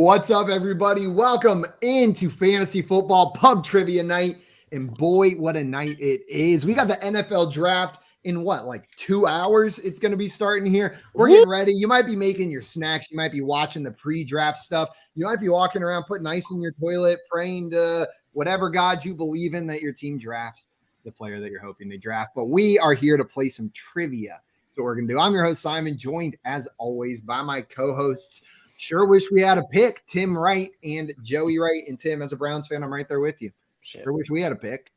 What's up, everybody? Welcome into Fantasy Football Pub Trivia Night. And boy, what a night it is. We got the NFL Draft in like 2 hours? It's going to be starting here. We're getting ready. You might be making your snacks. You might be watching the pre-draft stuff. You might be walking around putting ice in your toilet, praying to whatever God you believe in that your team drafts the player that you're hoping they draft. But we are here to play some trivia. So we're going to do. I'm your host, Simon, joined as always by my co-hosts. Sure wish we had a pick, Tim Wright and Joey Wright. And Tim, as a Browns fan, I'm right there with you. Sure wish we had a pick.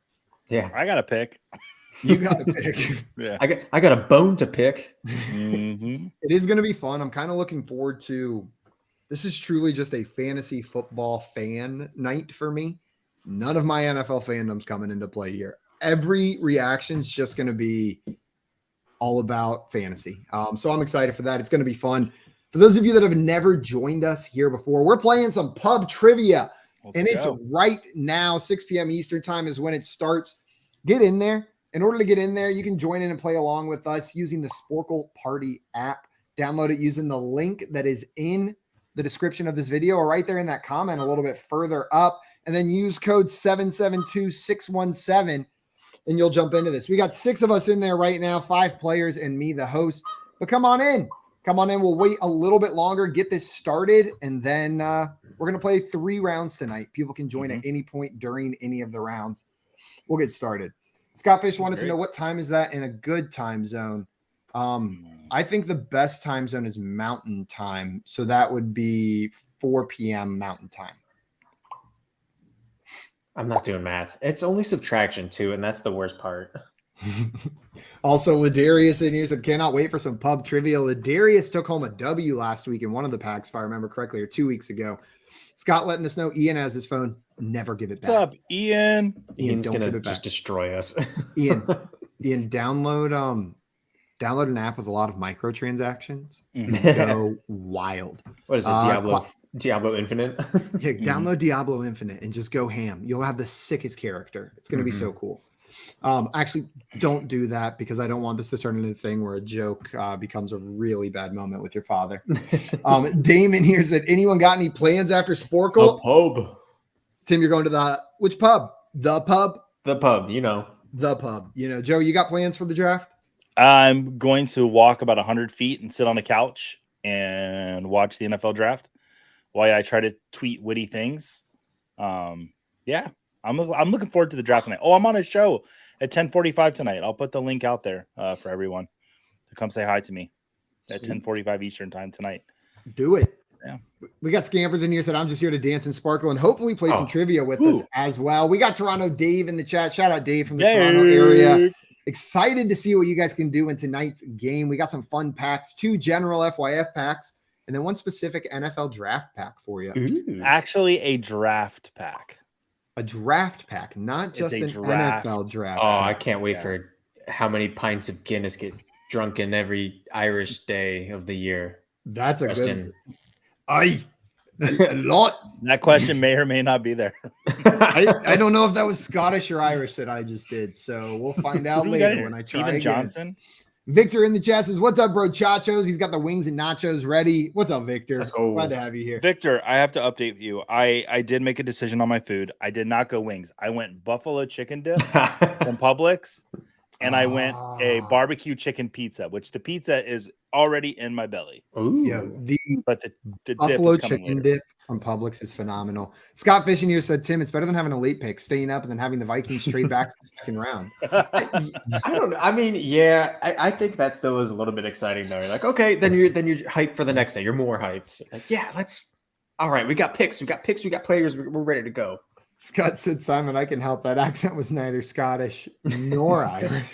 Yeah, I got a pick. You got a pick. Yeah, I got a bone to pick. Mm-hmm. It is going to be fun. I'm kind of looking forward to. This is truly just a fantasy football fan night for me. None of my NFL fandom's coming into play here. Every reaction's just going to be all about fantasy. So I'm excited for that. It's going to be fun. For those of you that have never joined us here before, we're playing some pub trivia. It's right now, 6 p.m. Eastern time is when it starts. Get in there. In order to get in there, you can join in and play along with us using the Sporkle Party app. Download it using the link that is in the description of this video or right there in that comment a little bit further up. And then use code 772617 and you'll jump into this. We got 6 of us in there right now, 5 players and me, the host. But come on in. Come on in. We'll wait a little bit longer, get this started, and then we're going to play 3 rounds tonight. People can join at any point during any of the rounds. We'll get started. Scott Fish wanted to know what time is that in a good time zone. I think the best time zone is Mountain Time, so that would be 4 p.m. Mountain Time. I'm not doing math. It's only subtraction too, and that's the worst part. Also, Ladarius in here said, cannot wait for some pub trivia. Ladarius took home a W last week in one of the packs, if I remember correctly, or 2 weeks ago. Scott letting us know Ian has his phone. Never give it back. What's up, Ian? Ian's going to just destroy us. Ian, download an app with a lot of microtransactions and go wild. What is it, Diablo Infinite? Yeah, download Diablo Infinite and just go ham. You'll have the sickest character. It's going to be so cool. Actually, don't do that because I don't want this to turn into a thing where a joke becomes a really bad moment with your father. Damon here said, anyone got any plans after Sporkle? The pub. Tim, you're going to which pub? The pub? The pub, you know. The pub. You know, Joe, you got plans for the draft? I'm going to walk about 100 feet and sit on a couch and watch the NFL draft while I try to tweet witty things. Yeah. I'm looking forward to the draft tonight. Oh, I'm on a show at 10:45 tonight. I'll put the link out there for everyone to come say hi to me at 10:45 Eastern time tonight. Do it. Yeah. We got Scampers in here said, I'm just here to dance and sparkle and hopefully play some trivia with us as well. We got Toronto Dave in the chat. Shout out Dave from the Toronto area. Excited to see what you guys can do in tonight's game. We got some fun packs, 2 general FYF packs, and then 1 specific NFL draft pack for you. Ooh. Actually, a draft pack. A draft pack, not just an NFL draft. Oh, pack. I can't wait for how many pints of Guinness get drunk in every Irish day of the year. That's a good. A lot. That question may or may not be there. I don't know if that was Scottish or Irish that I just did, so we'll find out later when I try again. Johnson. Victor in the chat says, what's up, bro? Chachos. He's got the wings and nachos ready. What's up, Victor? Let's go. Glad to have you here. Victor, I have to update you. I did make a decision on my food. I did not go wings. I went buffalo chicken dip from Publix, and I went a barbecue chicken pizza, which the pizza is already in my belly. Ooh. Yeah, but the buffalo chicken dip from Publix is phenomenal. Scott Fish in here said, Tim, it's better than having a late pick, staying up, and then having the Vikings straight back to the second round. I don't know. I mean, yeah, I think that still is a little bit exciting though. You're like, okay, then you're hyped for the next day. You're more hyped. Like, yeah, all right, we got picks, we got players, we're ready to go. Scott said, Simon, I can help. That accent was neither Scottish nor Irish.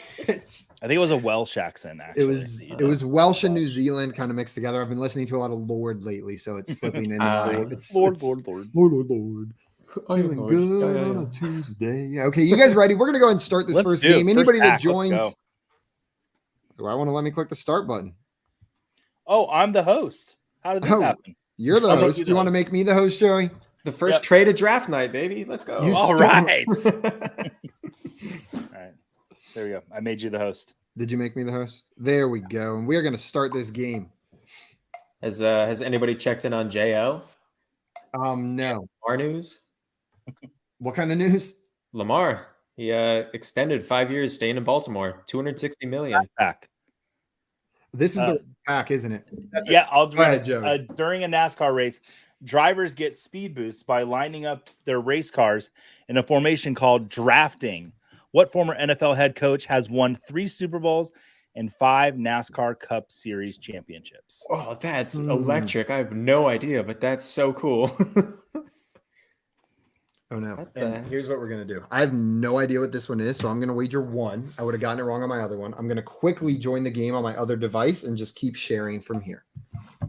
I think it was a Welsh accent, actually. It was Welsh and New Zealand kind of mixed together. I've been listening to a lot of Lord lately, so it's slipping in. Lord. Feeling good on a Tuesday. Okay, you guys ready? We're going to go ahead and start this first game. Anybody that joins, do I want to let me click the start button? Oh, I'm the host. How did this happen? You're the host. Do you want to make me the host, Joey? The first trade of draft night, baby. Let's go. All right. All right. There we go. I made you the host. Did you make me the host? There we go. And we are going to start this game. Has anybody checked in on JL? No. Lamar news. What kind of news? Lamar. He extended 5 years staying in Baltimore. $260 million. Back. This is the pack, isn't it? Yeah, I'll Go ahead, read Joey. it. During a NASCAR race, drivers get speed boosts by lining up their race cars in a formation called drafting. What former NFL head coach has won 3 Super Bowls and 5 NASCAR Cup Series championships? Oh, that's electric. I have no idea, but that's so cool. Oh no. What And the- here's what we're gonna do. I have no idea what this one is, so I'm gonna wager 1. I would have gotten it wrong on my other one. I'm gonna quickly join the game on my other device and just keep sharing from here.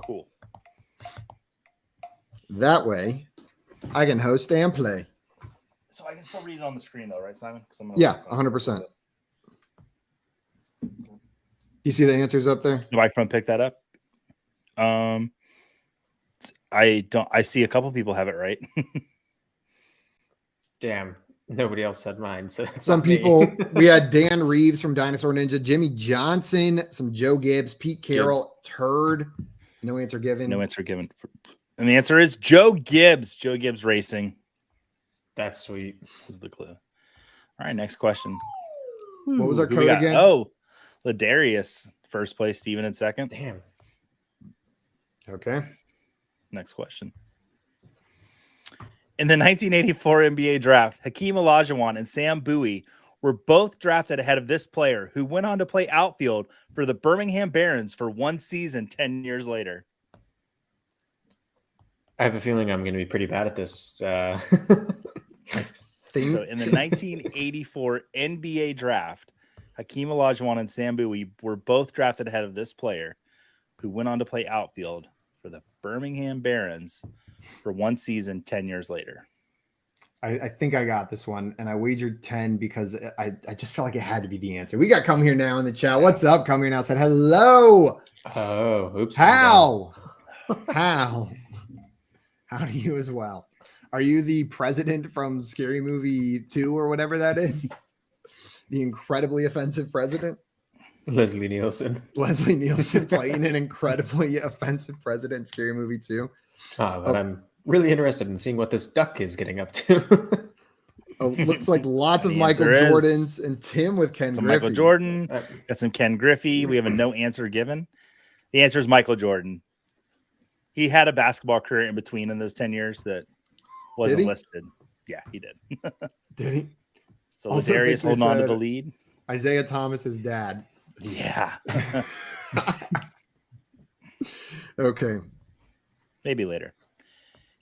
Cool. That way I can host and play. So I can still read it on the screen though, right, Simon? Yeah, 100%. You see the answers up there? The microphone pick that up. I don't. I see a couple people have it right. Damn. Nobody else said mine. So that's Some not me. people, we had Dan Reeves from Dinosaur Ninja, Jimmy Johnson, some Joe Gibbs, Pete Carroll, Turd. No answer given. No answer given. And the answer is Joe Gibbs. Joe Gibbs Racing That's sweet. is the clue. All right, next question. What was our Who we code got? again? Oh, Ladarius, first place, Steven in second. Damn. Okay. Next question. In the 1984 NBA draft, Hakeem Olajuwon and Sam Bowie were both drafted ahead of this player, who went on to play outfield for the Birmingham Barons for 1 season 10 years later. I have a feeling I'm going to be pretty bad at this. Think So in the 1984 NBA draft, Hakeem Olajuwon and Sam Bowie were both drafted ahead of this player, who went on to play outfield for the Birmingham Barons for 1 season 10 years later. I think I got this one, and I wagered 10 because I just felt like it had to be the answer. We got Come Here Now in the chat. What's up? Come Here Now said hello. Oh, oops. How? How do you as well? Are you the president from Scary Movie 2 or whatever that is? The incredibly offensive president? Leslie Nielsen. Leslie Nielsen playing an incredibly offensive president in Scary Movie 2. But I'm really interested in seeing what this duck is getting up to. Looks like lots of The Michael answer is- Jordans and Tim with Ken Some Griffey. Michael Jordan, got some Ken Griffey. We have a no answer given. The answer is Michael Jordan. He had a basketball career in between in those 10 years that wasn't Did he? listed. Yeah, he did. Did he? So Also, Ladarius Victor holding on to said- the lead. Isaiah Thomas's dad. Yeah. Okay. Maybe later.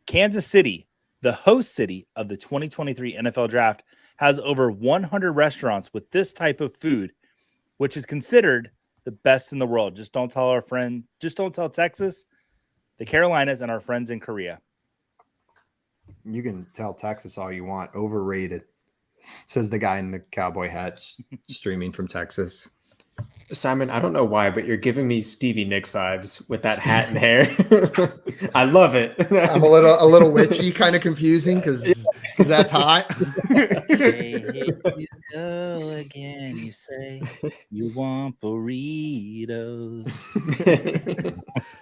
Kansas City, the host city of the 2023 NFL Draft, has over 100 restaurants with this type of food, which is considered the best in the world. Just don't tell Texas, the Carolinas, and our friends in Korea. You can tell Texas all you want. Overrated. Says the guy in the cowboy hat streaming from Texas. Simon, I don't know why, but you're giving me Stevie Nicks vibes with that hat and hair. I love it. I'm a little witchy, kind of confusing because that's hot. Here you go again. You say you want burritos.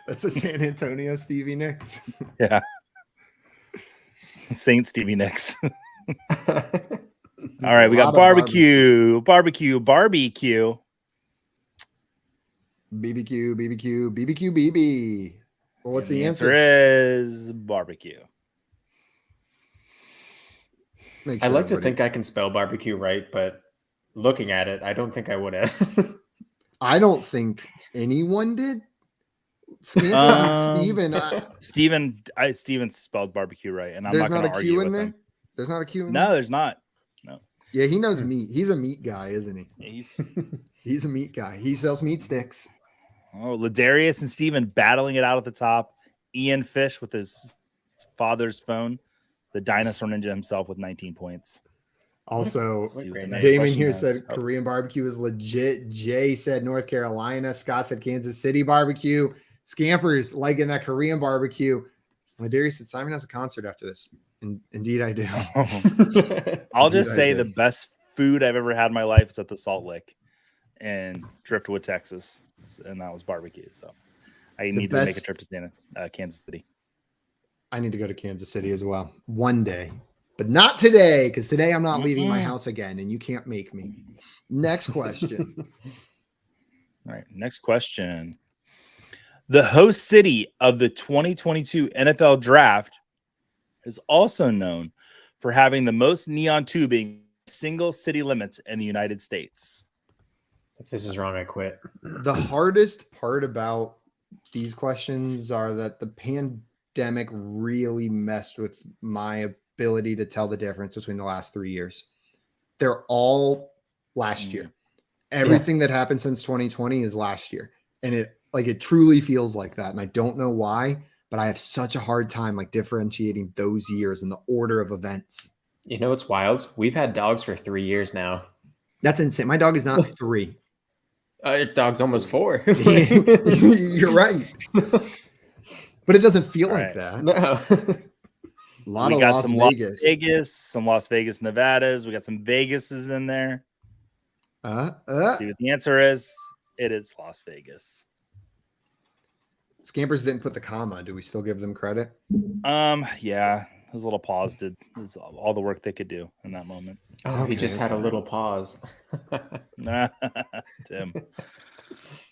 That's the San Antonio Stevie Nicks. Yeah. Saint Stevie Nicks. All right, we got barbecue. BBQ, BB. Well, what's And the answer answer? is barbecue. Make I sure like to everybody- think I can spell barbecue right, but looking at it, I don't think I would have. I don't think anyone did. Steven, Steven spelled barbecue right, and I'm there's not not going to a argue Q with in there. him. There's not a Q in No, there. there's not. No, Yeah, he knows meat. He's a meat guy, isn't he? he's He's a meat guy. He sells meat sticks. Ladarius and Steven battling it out at the top. Ian Fish with his father's phone. The dinosaur ninja himself with 19 points. Also, Let's see what the next Damon question here is. said Oh, Korean barbecue is legit. Jay said North Carolina. Scott said Kansas City barbecue. Scampers liking that Korean barbecue. Darius said Simon has a concert after this. Indeed, I do. I'll just Indeed, I say did. the best food I've ever had in my life is at the Salt Lick in Driftwood, Texas, and that was barbecue. So I need to make a best- trip to Kansas City. I need to go to Kansas City as well one day, but not today because today I'm not leaving my house again, and you can't make me. Next question. All right, next question. The host city of the 2022 NFL Draft is also known for having the most neon tubing single city limits in the United States. If this is wrong, I quit. The hardest part about these questions are that the pandemic really messed with my ability to tell the difference between the last 3 years. They're all last year. Everything that happened since 2020 is last year. And it truly feels like that. And I don't know why, but I have such a hard time like differentiating those years in the order of events. You know what's wild? We've had dogs for 3 years now. That's insane. My dog is not 3. Your dog's almost 4. You're right. But it doesn't feel like that. No. A lot We of got Las some Vegas. some Las Vegas, Nevadas. We got some Vegases in there. Let's see what the answer is. It is Las Vegas. Scampers didn't put the comma. Do we still give them credit? Yeah. His little pause did all the work they could do in that moment. Oh, he just had a little pause. Tim.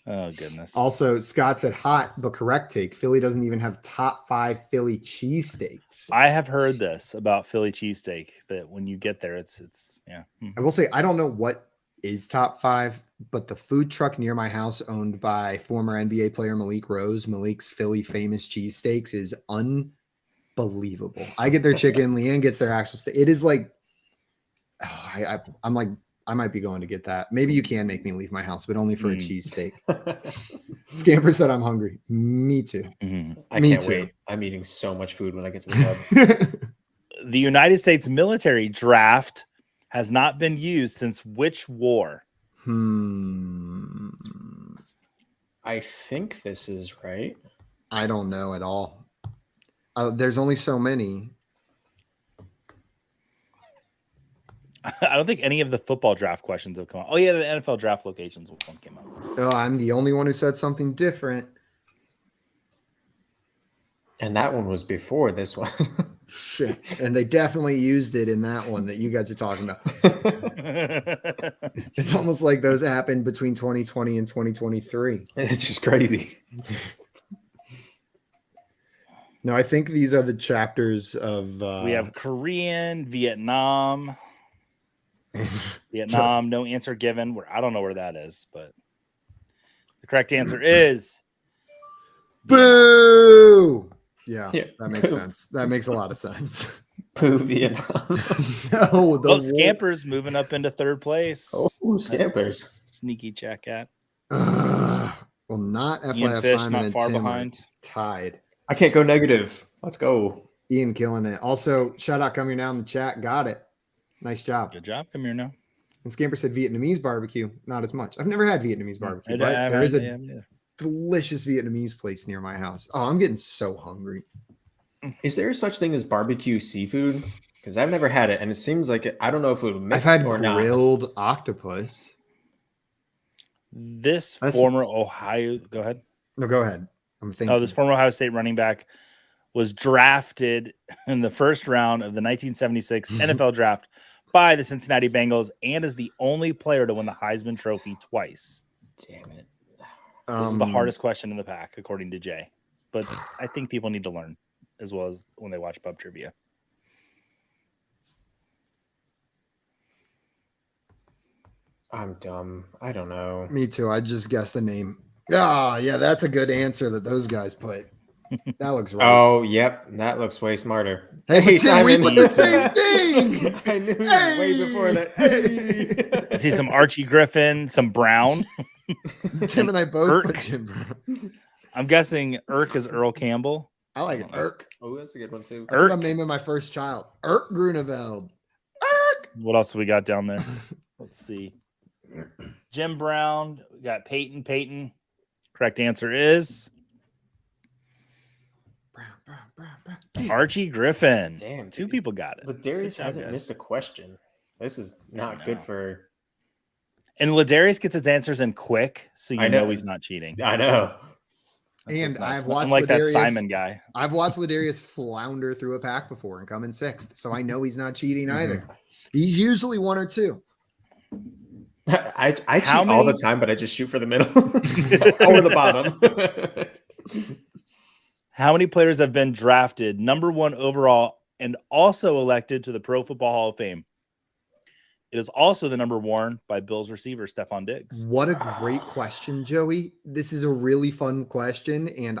Oh, goodness. Also, Scott said hot, but correct take. Philly doesn't even have top 5 Philly cheesesteaks. I have heard this about Philly cheesesteak, that when you get there, it's yeah. I will say, I don't know what is top 5, but the food truck near my house owned by former NBA player Malik Rose, Malik's Philly famous cheesesteaks, is unbelievable. I get their chicken. Leanne gets their actual steak. It is like, I'm like, I might be going to get that. Maybe you can make me leave my house, but only for a cheesesteak. Scamper said I'm hungry. Me too. I can't wait. I'm eating so much food when I get to the pub. The United States military draft has not been used since which war? I think this is right. I don't know at all. There's only so many. I don't think any of the football draft questions have come out. Oh, yeah, the NFL draft locations one came out. Oh, I'm the only one who said something different. And that one was before this one. Shit. And they definitely used it in that one that you guys are talking about. It's almost like those happened between 2020 and 2023. It's just crazy. No, I think these are the chapters of... we have Korean, Vietnam... Vietnam, no answer given. I don't know where that is, but the correct answer is boo. Yeah, that makes sense. That makes a lot of sense. Boo, Vietnam. Scampers moving up into third place. Oh, Scampers. Sneaky check at. Well, not FYF Fish, Simon not and far Tim behind. Tied. I can't go negative. Let's go. Ian killing it. Also, shout out coming down in the chat. Got it. Nice job. Good job. Come here now. And Scamper said Vietnamese barbecue. Not as much. I've never had Vietnamese barbecue, but there is a delicious Vietnamese place near my house. Oh, I'm getting so hungry. Is there such thing as barbecue seafood? Because I've never had it, and it seems like I don't know if it would mix I've had or grilled octopus. That's former Ohio. Go ahead. No, go ahead. I'm thinking. Oh, this former Ohio State running back was drafted in the first round of the 1976 NFL draft by the Cincinnati Bengals and is the only player to win the Heisman Trophy twice. Damn it. This is the hardest question in the pack, according to Jay. But I think people need to learn as well as when they watch Pub Trivia. I'm dumb. I don't know. Me too. I just guessed the name. Oh, yeah, that's a good answer that those guys put. That looks right. Oh, yep. That looks way smarter. Hey, Tim, we put the same thing. I knew that way before that. Hey. I see some Archie Griffin, some Brown. Tim and I both put Jim Brown. I'm guessing Irk is Earl Campbell. I like it. Irk. Oh, that's a good one, too. That's what I'm naming my first child. Irk Grunewald. Irk. What else do we got down there? Let's see. Jim Brown. We got Peyton. Correct answer is Brown. Archie Griffin. Damn, two people got it. Ladarius hasn't missed a question. This is not good for. And Ladarius gets his answers in quick, so you know he's not cheating. I know. And I've watched unlike that Ladarius, Simon guy. I've watched Ladarius flounder through a pack before and come in sixth, so I know he's not cheating either. He's usually one or two. I cheat all the time, but I just shoot for the middle or the bottom. How many players have been drafted number 1 overall and also elected to the Pro Football Hall of Fame? It is also the number worn by Bills receiver Stephon Diggs. What a great question, Joey. This is a really fun question, and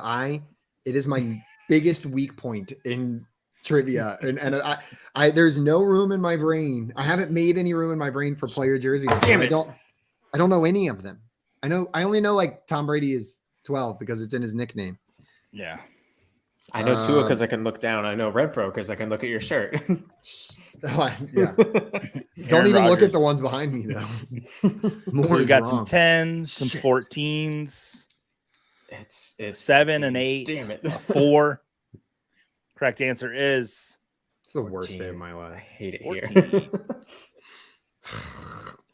it is my biggest weak point in trivia. And I there's no room in my brain. I haven't made any room in my brain for player jerseys. Damn it. I don't know any of them. I only know like Tom Brady is 12 because it's in his nickname. Yeah. I know Tua because I can look down. I know Renfro because I can look at your shirt. Yeah. Don't even look at the ones behind me though. So we got some 10s, some 14s. It's 7 and 8. Damn it. A 4. Correct answer is it's the worst day of my I life. hate it 14. here.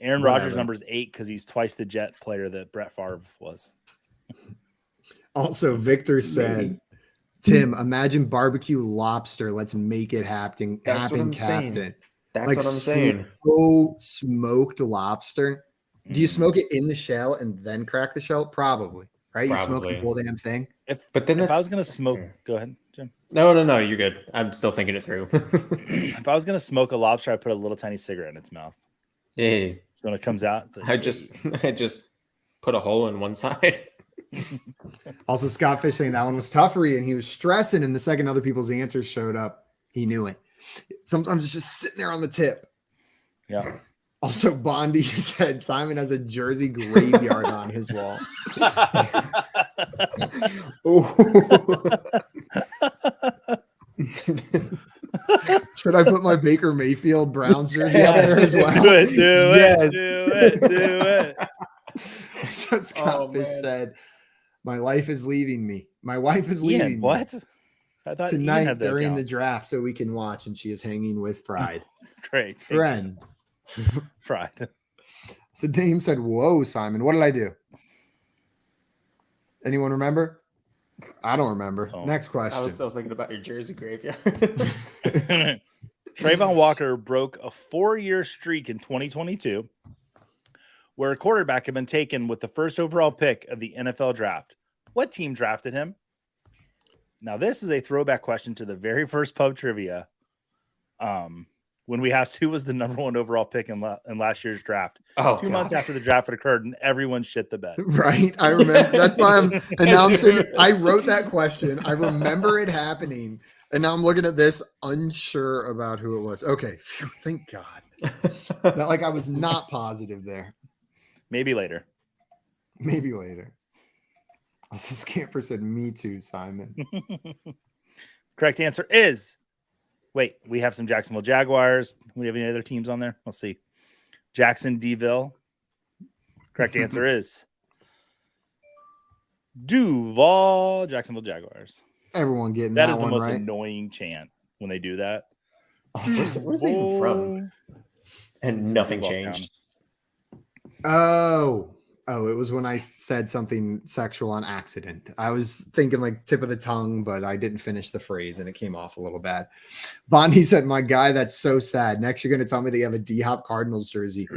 Aaron Rodgers' number is 8 because he's twice the Jet player that Brett Favre was. Also, Victor said, Tim, imagine barbecue lobster. Let's make it happen. That's what I'm Captain. saying. That's Like what I'm saying. slow smoked lobster. Do you smoke it in the shell and then crack the shell? Probably, right? You smoke the Probably. whole damn thing. If That's- I was gonna smoke, go ahead, Jim. No, you're good. I'm still thinking it through. If I was gonna smoke a lobster, I'd put a little tiny cigarette in its mouth. Hey, So when it comes out, it's like, I just put a hole in one side. Also, Scott Fish saying that one was toughery and he was stressing. And the second other people's answers showed up, he knew it. Sometimes it's just sitting there on the tip. yeah. Also, Bondi said Simon has a Jersey graveyard on his wall. Should I put my Baker Mayfield Browns jersey up there as well? Do it, Yes. do it. So Scott Fish said, "My life is leaving me. My wife is leaving Ian, me what? I thought Ian tonight had that during account. the draft so we can watch, and she is hanging with Pride." Great. Friend. Pride. So Dame said, "Whoa, Simon, what did I do?" Anyone remember? I don't remember. Oh. Next I question. was still thinking about your Jersey graveyard. Trayvon Walker broke a 4-year streak in 2022 where a quarterback had been taken with the first overall pick of the NFL draft. What team drafted him? Now, this is a throwback question to the very first pub trivia when we asked who was the number 1 overall pick in last year's draft. Oh, 2 months after the draft had occurred, and everyone shit the bed. Right. I remember. That's why I'm announcing. I wrote that question. I remember it happening. And now I'm looking at this unsure about who it was. Okay. Phew, thank God. Not like I was not positive there. Maybe later. Maybe later. Also, Scamper said, "Me too, Simon." Correct answer is, wait, we have some Jacksonville Jaguars. Do we have any other teams on there? Let's see. Jackson Deville. Correct answer is Duval Jacksonville Jaguars. Everyone getting That that is the one most right. annoying chant when they do that. Where's it even from? And nothing Football changed. Oh, it was when I said something sexual on accident. I was thinking like tip of the tongue, but I didn't finish the phrase and it came off a little bad. Bondi said, "My guy, that's so sad. Next, you're going to tell me that you have a D-Hop Cardinals jersey."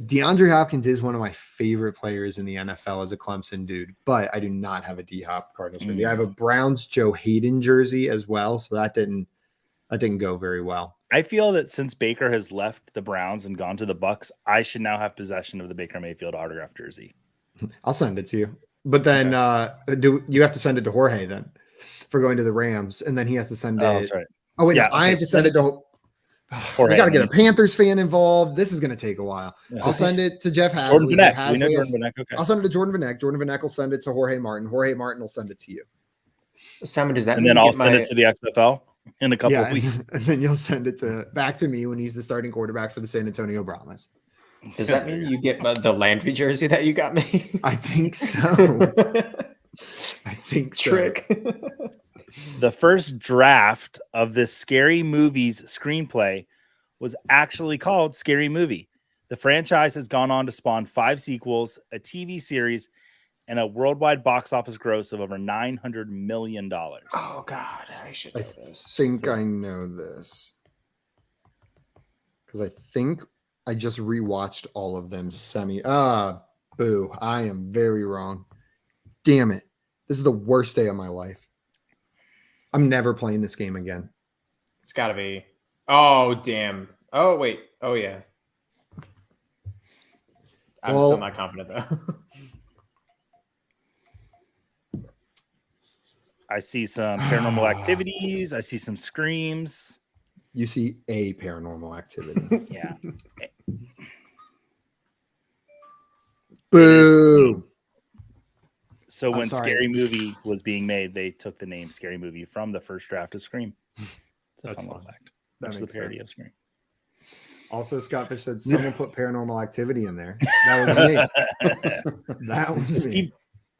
DeAndre Hopkins is one of my favorite players in the NFL as a Clemson dude, but I do not have a D-Hop Cardinals jersey. I have a Browns Joe Hayden jersey as well, so that didn't go very well. I feel that since Baker has left the Browns and gone to the Bucks, I should now have possession of the Baker Mayfield autograph jersey. I'll send it to you. But then do you have to send it to Jorge then for going to the Rams, and then he has to send it. Oh, that's right. Oh wait, Yeah, no, I have to send it to. Jorge. We got to get a Panthers fan involved. This is going to take a while. Yeah. I'll send it to Jeff Hasley. Jordan Jeff Benek. We know Hasley Jordan Benek. Okay. I'll send it to Jordan Benek. Jordan Benek will send it to Jorge Martin. Jorge Martin will send it to you. Simon, does that And mean then you I'll get send it to the XFL in a couple of weeks. And then you'll send it back to me when he's the starting quarterback for the San Antonio Brahmas. Does that mean you get the Landry jersey that you got me? I think so. I think so. Trick. The first draft of this Scary Movies screenplay was actually called Scary Movie. The franchise has gone on to spawn 5 sequels, a TV series, and a worldwide box office gross of over $900 million. Oh God, I should know this. Think I know this because I think I just rewatched all of them. Boo! I am very wrong. Damn it! This is the worst day of my life. I'm never playing this game again. It's got to be. Oh damn! Oh wait! Oh yeah. I'm still not confident though. I see some Paranormal Activities. I see some Screams. You see a Paranormal Activity. Yeah. Boo! So I'm when sorry. Scary Movie was being made, they took the name Scary Movie from the first draft of Scream. It's a That's fun little fun. fact. That Which is the makes parody sense. of Scream. Also, Scott Fish said someone put Paranormal Activity in there. That was me. That was me.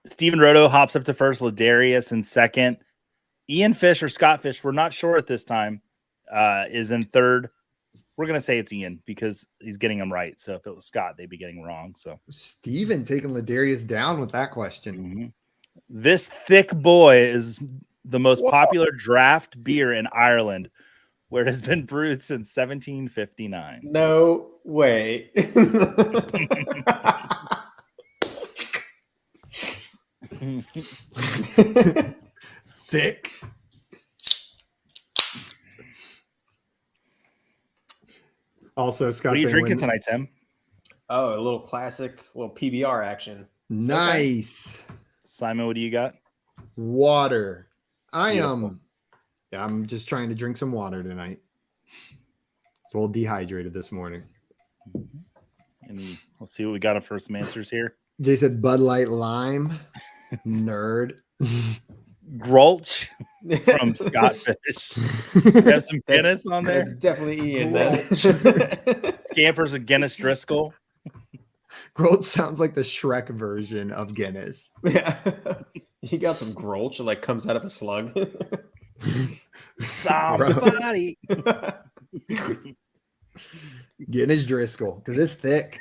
Steven Roto hops up to first. Ladarius in second. Ian Fish or Scott Fish, we're not sure at this time, is in third. We're going to say it's Ian because he's getting them right. So if it was Scott, they'd be getting wrong. So Steven taking Ladarius down with that question. Mm-hmm. This thick boy is the most popular draft beer in Ireland, where it has been brewed since 1759. No way. Thick. Also, Scott, What are you drinking tonight, Tim? Oh, a little classic, little PBR action. Nice. Okay. Simon, what do you got? Water. Beautiful. I'm just trying to drink some water tonight. It's a little dehydrated this morning. And we'll see what we got for some answers here. Jay said Bud Light Lime. Nerd. Grolsch from Scott Fish. You have some Guinness on there? It's definitely Ian. Then. Scampers with Guinness Driscoll. Grolsch sounds like the Shrek version of Guinness. Yeah. He got some Grolsch. It like comes out of a slug. Somebody. Guinness Driscoll, because it's thick.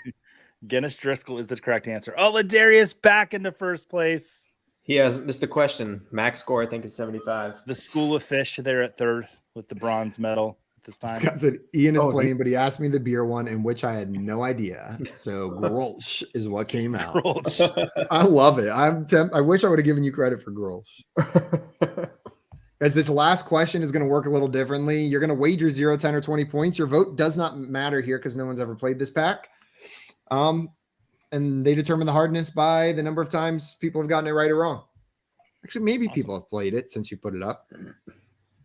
Guinness Driscoll is the correct answer. Oh, Ladarius back into first place. He hasn't missed a question. Max score, I think, is 75. The School of Fish there at third with the bronze medal at this time. Scott said Ian is playing, but he asked me the beer one, in which I had no idea. So Grolsch is what came out. Grolsch. I love it. I wish I would have given you credit for Grolsch. As this last question is going to work a little differently. You're going to wager 0, 10, or 20 points. Your vote does not matter here because no one's ever played this pack. And they determine the hardness by the number of times people have gotten it right or wrong. Actually, maybe people have played it since you put it up.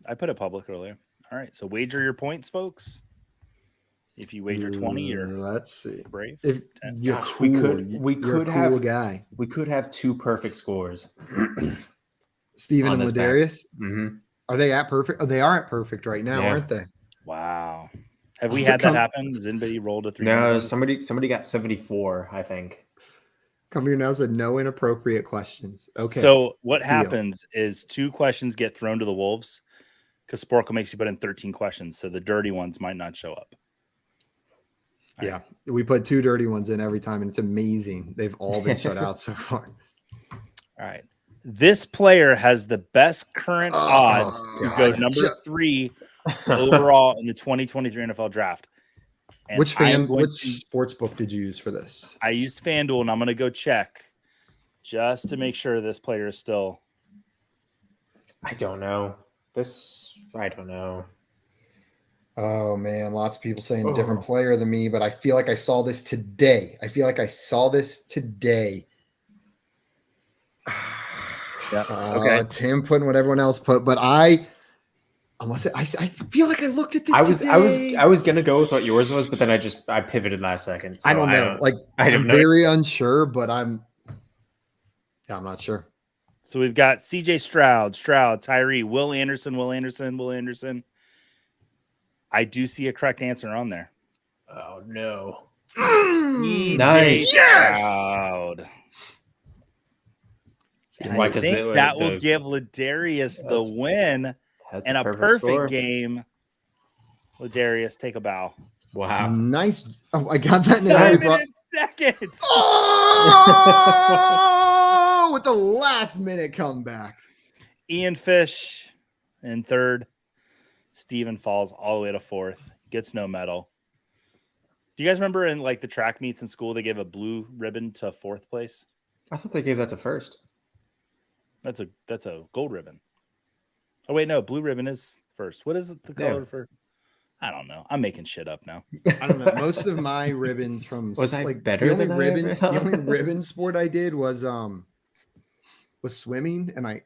I put it public earlier. All right. So wager your points, folks. If you wager 20 or let's see. Brave. If 10. you're Gosh, cool, we you're could a have cool guy. We could have 2 perfect scores. Steven on and this pack. Ladarius. Mm-hmm. Are they at perfect? Oh, they are at perfect right now, Yeah. aren't they? Wow. Have we Also had that happen? Has anybody rolled a 3? No, somebody got 74, I think. Come here now said no inappropriate questions. Okay. So what happens is 2 questions get thrown to the wolves because Sporkle makes you put in 13 questions. So the dirty ones might not show up. All yeah. right. We put 2 dirty ones in every time, and it's amazing. They've all been shut out so far. All right. This player has the best current odds to go God. number 3 overall in the 2023 NFL draft. And Which sports book did you use for this? I used FanDuel, and I'm going to go check just to make sure this player is still. I don't know. I don't know. Oh man, lots of people saying a different player than me, but I feel like I saw this today. Yeah. Okay. Tim putting what everyone else put, but I feel like I looked at this. I was gonna go with what yours was, but then I pivoted last second. So I don't know. I'm very unsure, but I'm not sure. So we've got CJ Stroud, Tyree, Will Anderson. I do see a correct answer on there. Oh no. Nice. Stroud. Why? Because that will give Ladarius the win and a perfect score. Game. Ladarius, take a bow. Wow. Nice. Oh, I got that. 7 seconds. Oh! Joe with the last-minute comeback. Ian Fish in third. Steven falls all the way to fourth. Gets no medal. Do you guys remember in like the track meets in school, they gave a blue ribbon to fourth place? I thought they gave that to first. That's a gold ribbon. Oh wait, no, blue ribbon is first. What is the color for? I don't know. I'm making shit up now. I don't know. Most of my ribbons from Was I like better than I ever thought? the only ribbon sport I did was swimming, and I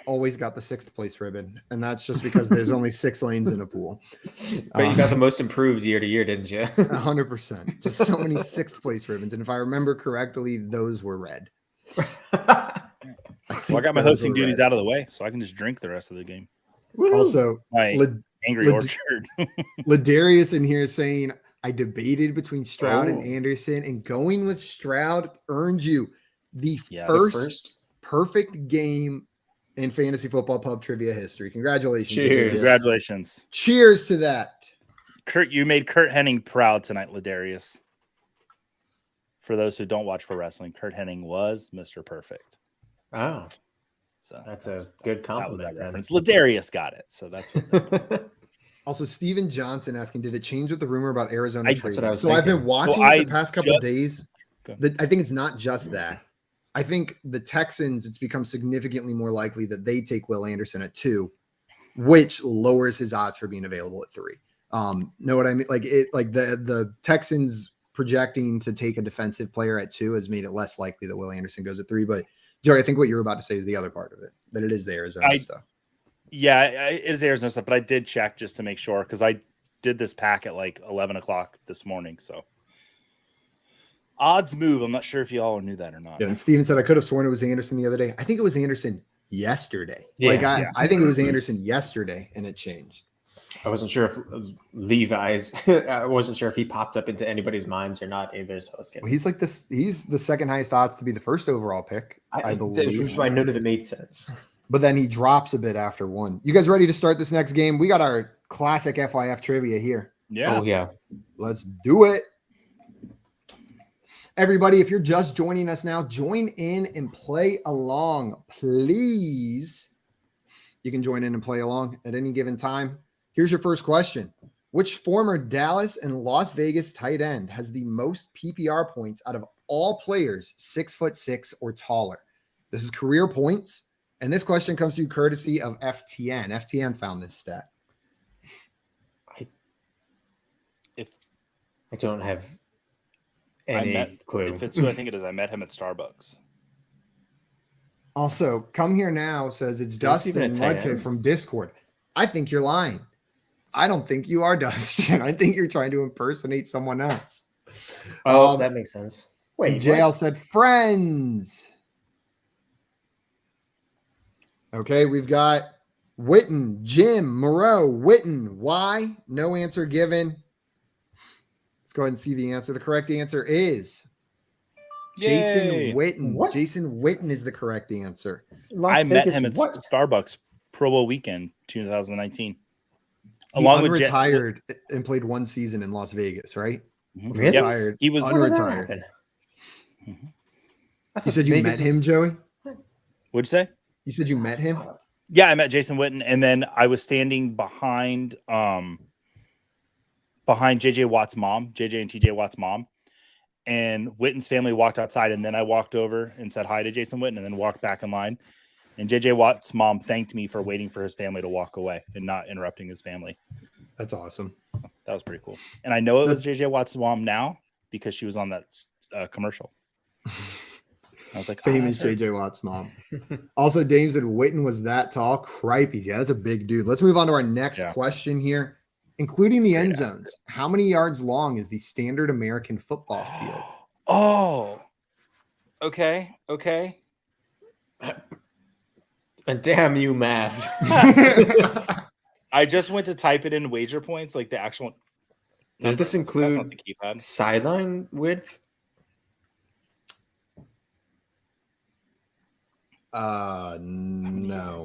always got the 6th place ribbon, and that's just because there's only 6 lanes in a pool. But you got the most improved year to year, didn't you? 100%. Just so many 6th place ribbons, and if I remember correctly, those were red. Well, I got my hosting duties out of the way, so I can just drink the rest of the game. Also, My Angry Orchard. Ladarius in here saying, I debated between Stroud and Anderson, and going with Stroud earned you the first perfect game in fantasy football pub trivia history. Congratulations. Cheers. Congratulations. Cheers to that. Kurt, you made Kurt Hennig proud tonight, Ladarius. For those who don't watch pro wrestling, Kurt Hennig was Mr. Perfect. Oh, so that's a good compliment. That was that reference. Ladarius got it, so that's what. Also, Steven Johnson asking, did it change with the rumor about Arizona trading? That's what I was so thinking. I've been watching the past couple of days. I think it's not just that. I think the Texans, it's become significantly more likely that they take Will Anderson at 2, which lowers his odds for being available at 3. Know what I mean? Like the Texans projecting to take a defensive player at 2 has made it less likely that Will Anderson goes at 3. But Joey, I think what you're about to say is the other part of it, that it is the Arizona stuff. Yeah, it is Arizona stuff, but I did check just to make sure because I did this pack at like 11 o'clock this morning. So odds move. I'm not sure if you all knew that or not. Yeah, and Steven said, I could have sworn it was Anderson the other day. I think it was Anderson yesterday. Yeah, I think it was Anderson yesterday, and it changed. I wasn't sure if Levi's, I wasn't sure if he popped up into anybody's minds or not either. So I was Well, he's like this. He's the second highest odds to be the first overall pick, I believe. Which is why none of it made sense. But then he drops a bit after 1. You guys ready to start this next game? We got our classic FYF trivia here. Yeah. Oh, yeah. Let's do it. Everybody, if you're just joining us now, join in and play along, please. You can join in and play along at any given time. Here's your first question. Which former Dallas and Las Vegas tight end has the most PPR points out of all players 6'6" or taller? This is career points. And this question comes to you courtesy of FTN. FTN found this stat. I don't have any clue. If it's who I think it is, I met him at Starbucks. Also, come here now says it's Dustin Mudkid from Discord. I think you're lying. I don't think you are, Dustin. I think you're trying to impersonate someone else. Oh, that makes sense. Wait, JL said friends. Okay, we've got Witten, Jim, Moreau, Witten. Why? No answer given. Let's go ahead and see the answer. The correct answer is Jason Witten. What? Jason Witten is the correct answer. I met him at Starbucks Pro Bowl weekend 2019. He retired and played 1 season in Las Vegas, right? Really? Retired. He was unretired. You said you met him, Joey? What'd you say? You said you met him? Yeah, I met Jason Witten, and then I was standing behind JJ Watt's mom, JJ and TJ Watt's mom, and Witten's family walked outside, and then I walked over and said hi to Jason Witten, and then walked back in line. And JJ Watt's mom thanked me for waiting for his family to walk away and not interrupting his family. That's awesome. So that was pretty cool. And I know it was JJ Watt's mom now because she was on that commercial. I was like, famous JJ Watt's mom. Also, Dame said Witten was that tall. Cripes. Yeah, that's a big dude. Let's move on to our next question here. Including the end zones, how many yards long is the standard American football field? Oh, okay. And damn you, math. I just went to type it in wager points, like the actual. Does this include sideline width? No.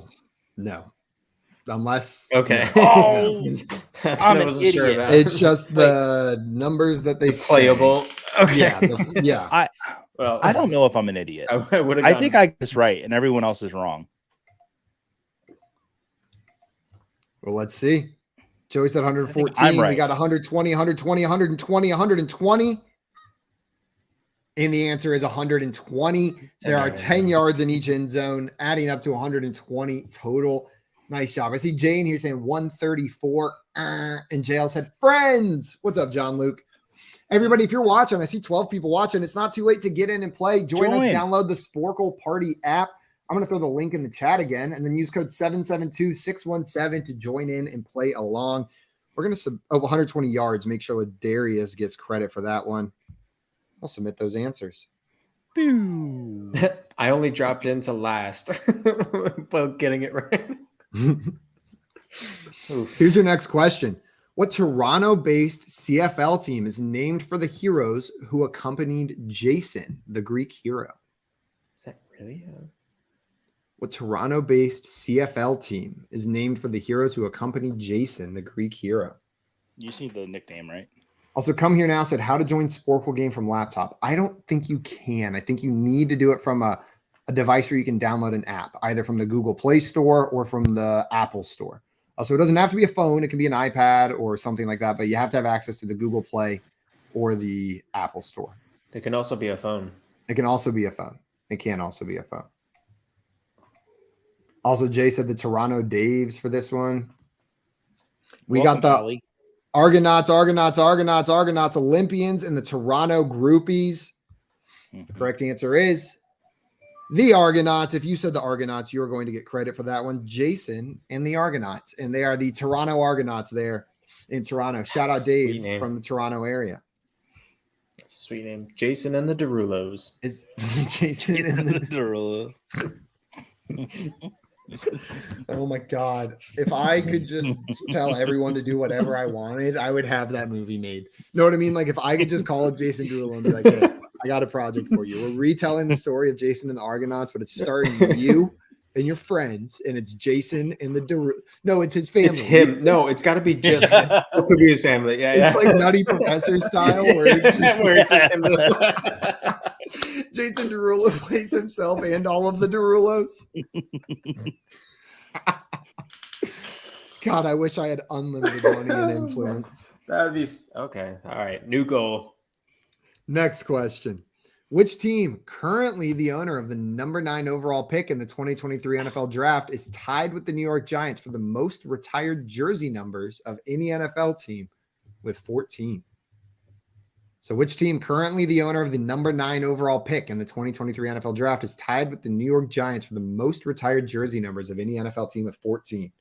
Unless okay. Oh, that's I'm what I an wasn't sure idiot. about. It's just the numbers that they playable. say. Okay. Yeah. Well, I don't know if I'm an idiot. I would have. I think I got this right, and everyone else is wrong. Well, let's see. Joey said 114. I'm right. We got 120, 120, 120, 120. And the answer is 120. There are 10 yards in each end zone, adding up to 120 total. Nice job. I see Jane here saying 134. And JL said, friends. What's up, John Luke? Everybody, if you're watching, I see 12 people watching. It's not too late to get in and play. Join us. Download the Sporkle Party app. I'm going to throw the link in the chat again, and then use code 772-617 to join in and play along. We're going to 120 yards. Make sure Ladarius gets credit for that one. I'll submit those answers. I only dropped into last, but getting it right. Here's your next question. What Toronto-based CFL team is named for the heroes who accompanied Jason, the Greek hero? Is that really? What Toronto-based CFL team is named for the heroes who accompanied Jason, the Greek hero? You just need the nickname, right? Also, Come Here Now said how to join Sporkle game from laptop. I don't think you can. I think you need to do it from a device where you can download an app, either from the Google Play Store or from the Apple Store. So it doesn't have to be a phone. It can be an iPad or something like that, but you have to have access to the Google Play or the Apple Store. It can also be a phone. It can also be a phone. It can also be a phone. Also, Jay said the Toronto Daves for this one. We got the Holly. Argonauts, Olympians, and the Toronto Groupies. The correct answer is the Argonauts. If you said the Argonauts, you're going to get credit for that one. Jason and the Argonauts, and they are the Toronto Argonauts there in Toronto. Shout out Dave from the Toronto area. That's a sweet name. Jason and the Derulos. Is Jason and the Derulo. Oh my God. If I could just tell everyone to do whatever I wanted, I would have that movie made. Know what I mean? Like if I could just call up Jason Derulo and be like, hey, I got a project for you. We're retelling the story of Jason and the Argonauts, but it's starring you and your friends, and it's Jason and the Derulo. No, it's his family. It's him. No, it's got to be just him. It could be his family. Yeah, it's like Nutty Professor style where it's just him. Jason Derulo plays himself and all of the Derulos. God, I wish I had unlimited money and influence. That would be okay. All right, new goal. Next question. Which team, currently the owner of the number 9 overall pick in the 2023 NFL draft, is tied with the New York Giants for the most retired jersey numbers of any NFL team with 14? So which team, currently the owner of the number 9 overall pick in the 2023 NFL draft, is tied with the New York Giants for the most retired jersey numbers of any NFL team with 14?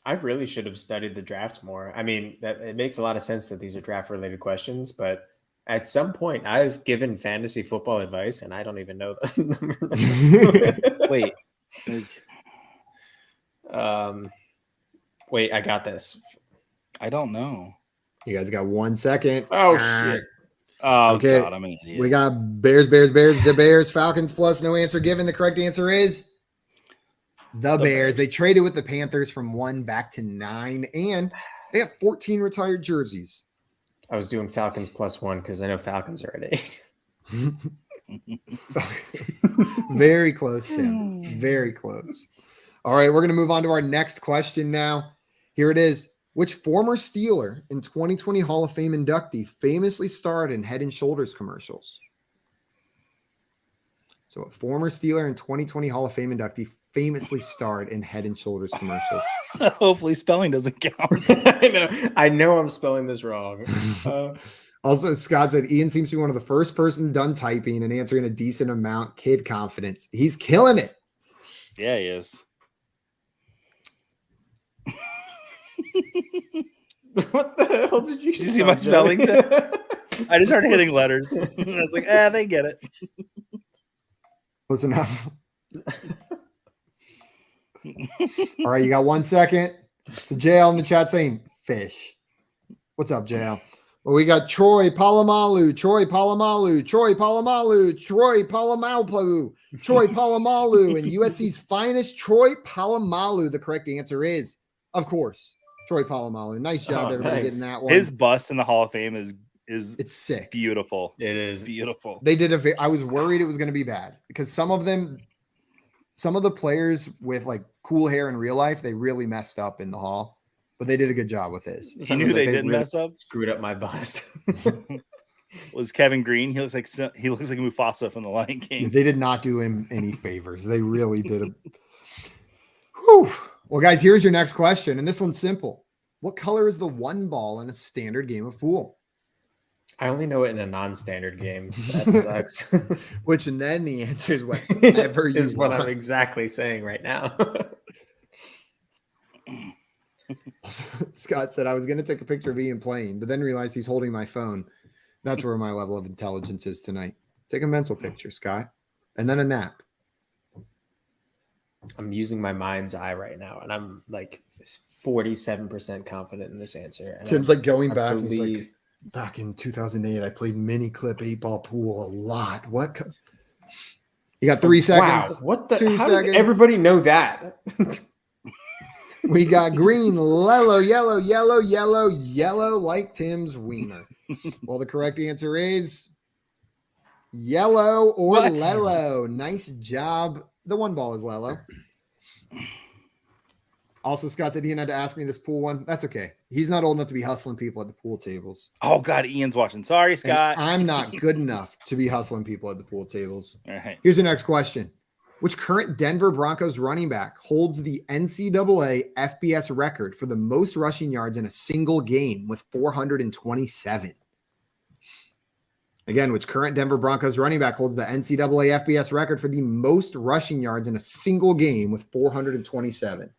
I really should have studied the draft more. I mean, that it makes a lot of sense that these are draft-related questions, but at some point, I've given fantasy football advice, and I don't even know the number. Wait. Wait, I got this. I don't know. You guys got 1 second. Oh, shit. Oh, okay. God, I'm an idiot. We got Bears, Falcons plus no answer given. The correct answer is the Bears. They traded with the Panthers from 1 back to 9, and they have 14 retired jerseys. I was doing Falcons plus 1 because I know Falcons are at 8. Very close, Tim. Very close. All right, we're going to move on to our next question now. Here it is. Which former Steeler and 2020 Hall of Fame inductee famously starred in Head & Shoulders commercials? So a former Steeler and 2020 Hall of Fame inductee famously starred in Head & Shoulders commercials. Hopefully spelling doesn't count. I know I'm spelling this wrong. Also, Scott said Ian seems to be one of the first person done typing and answering a decent amount. Kid confidence. He's killing it. Yeah, he is. What the hell did you see my spelling? I just started hitting letters. I was like, they get it. Close enough. All right, you got 1 second. So JL in the chat saying fish. What's up, JL? Well, we got Troy Polamalu, and USC's finest Troy Polamalu. The correct answer is, of course, Troy Polamalu. Nice job, everybody, getting that one. His bust in the Hall of Fame is is It's sick. beautiful. It It's is. beautiful. They did I was worried it was going to be bad because some of the players with like cool hair in real life, they really messed up in the hall, but they did a good job with his. You knew they didn't really mess up. screwed up my bust. Was Kevin Green? He looks like Mufasa from The Lion Yeah, King. they did not do him any favors. They really did. Whew. Well, guys, here's your next question, and this one's simple. What color is the one ball in a standard game of pool? I only know it in a non-standard game. That sucks. Which, and then the answer is whatever you is what want. I'm exactly saying right now. Scott said I was going to take a picture of Ian playing, but then realized he's holding my phone. That's where my level of intelligence is tonight. Take a mental picture, Scott, and then a nap. I'm using my mind's eye right now, and I'm like 47% confident in this answer. And Tim's like going back. believe... He's like, back in 2008, I played mini clip 8-ball pool a lot. What? You got 3 seconds. Wow, what the? 2 How seconds. does everybody know that? We got green, yellow, yellow, yellow, yellow, yellow, like Tim's wiener. Well, the correct answer is yellow or What? Lello. Nice job. The one ball is Lello. Also, Scott said he had to ask me this pool one. That's okay. He's not old enough to be hustling people at the pool tables. Oh God, Ian's watching. Sorry, And Scott. I'm not good enough to be hustling people at the pool tables. All right. Here's the next question. Which current Denver Broncos running back holds the NCAA FBS record for the most rushing yards in a single game with 427? Again, which current Denver Broncos running back holds the NCAA FBS record for the most rushing yards in a single game with 427?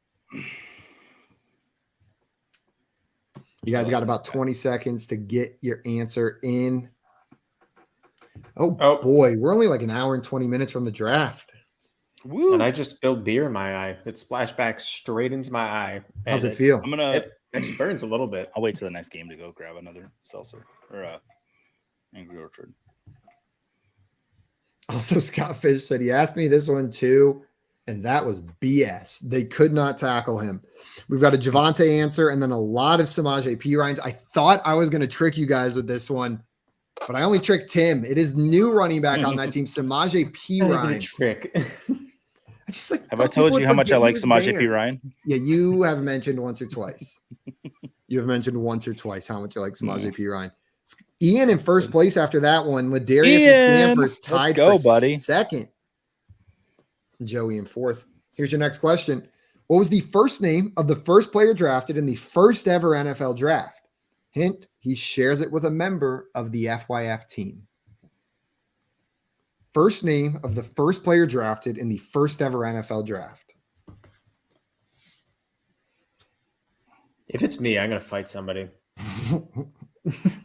You guys got about 20 seconds to get your answer in. Oh boy, we're only like an hour and 20 minutes from the draft. Woo. And I just spilled beer in my eye. It splashed back straight into my eye. How's and it feel? It actually burns a little bit. I'll wait till the next game to go grab another seltzer or Angry Orchard. Also, Scott Fish said he asked me this one too, and that was BS. They could not tackle him. We've got a Javante answer and then a lot of Samaje Perines. I thought I was going to trick you guys with this one, but I only tricked Tim. It is new running back on that team, Samaje Perine. Trick. I just like. Have I told you how much I like Samaje Perine? Yeah, you have mentioned once or twice. You have mentioned once or twice how much I like Samaje Perine. Ian in first place after that one. Ladarius and Scampers tied for second. Joey in fourth. Here's your next question. What was the first name of the first player drafted in the first ever NFL draft? Hint, he shares it with a member of the FYF team. First name of the first player drafted in the first ever NFL draft. If it's me, I'm going to fight somebody.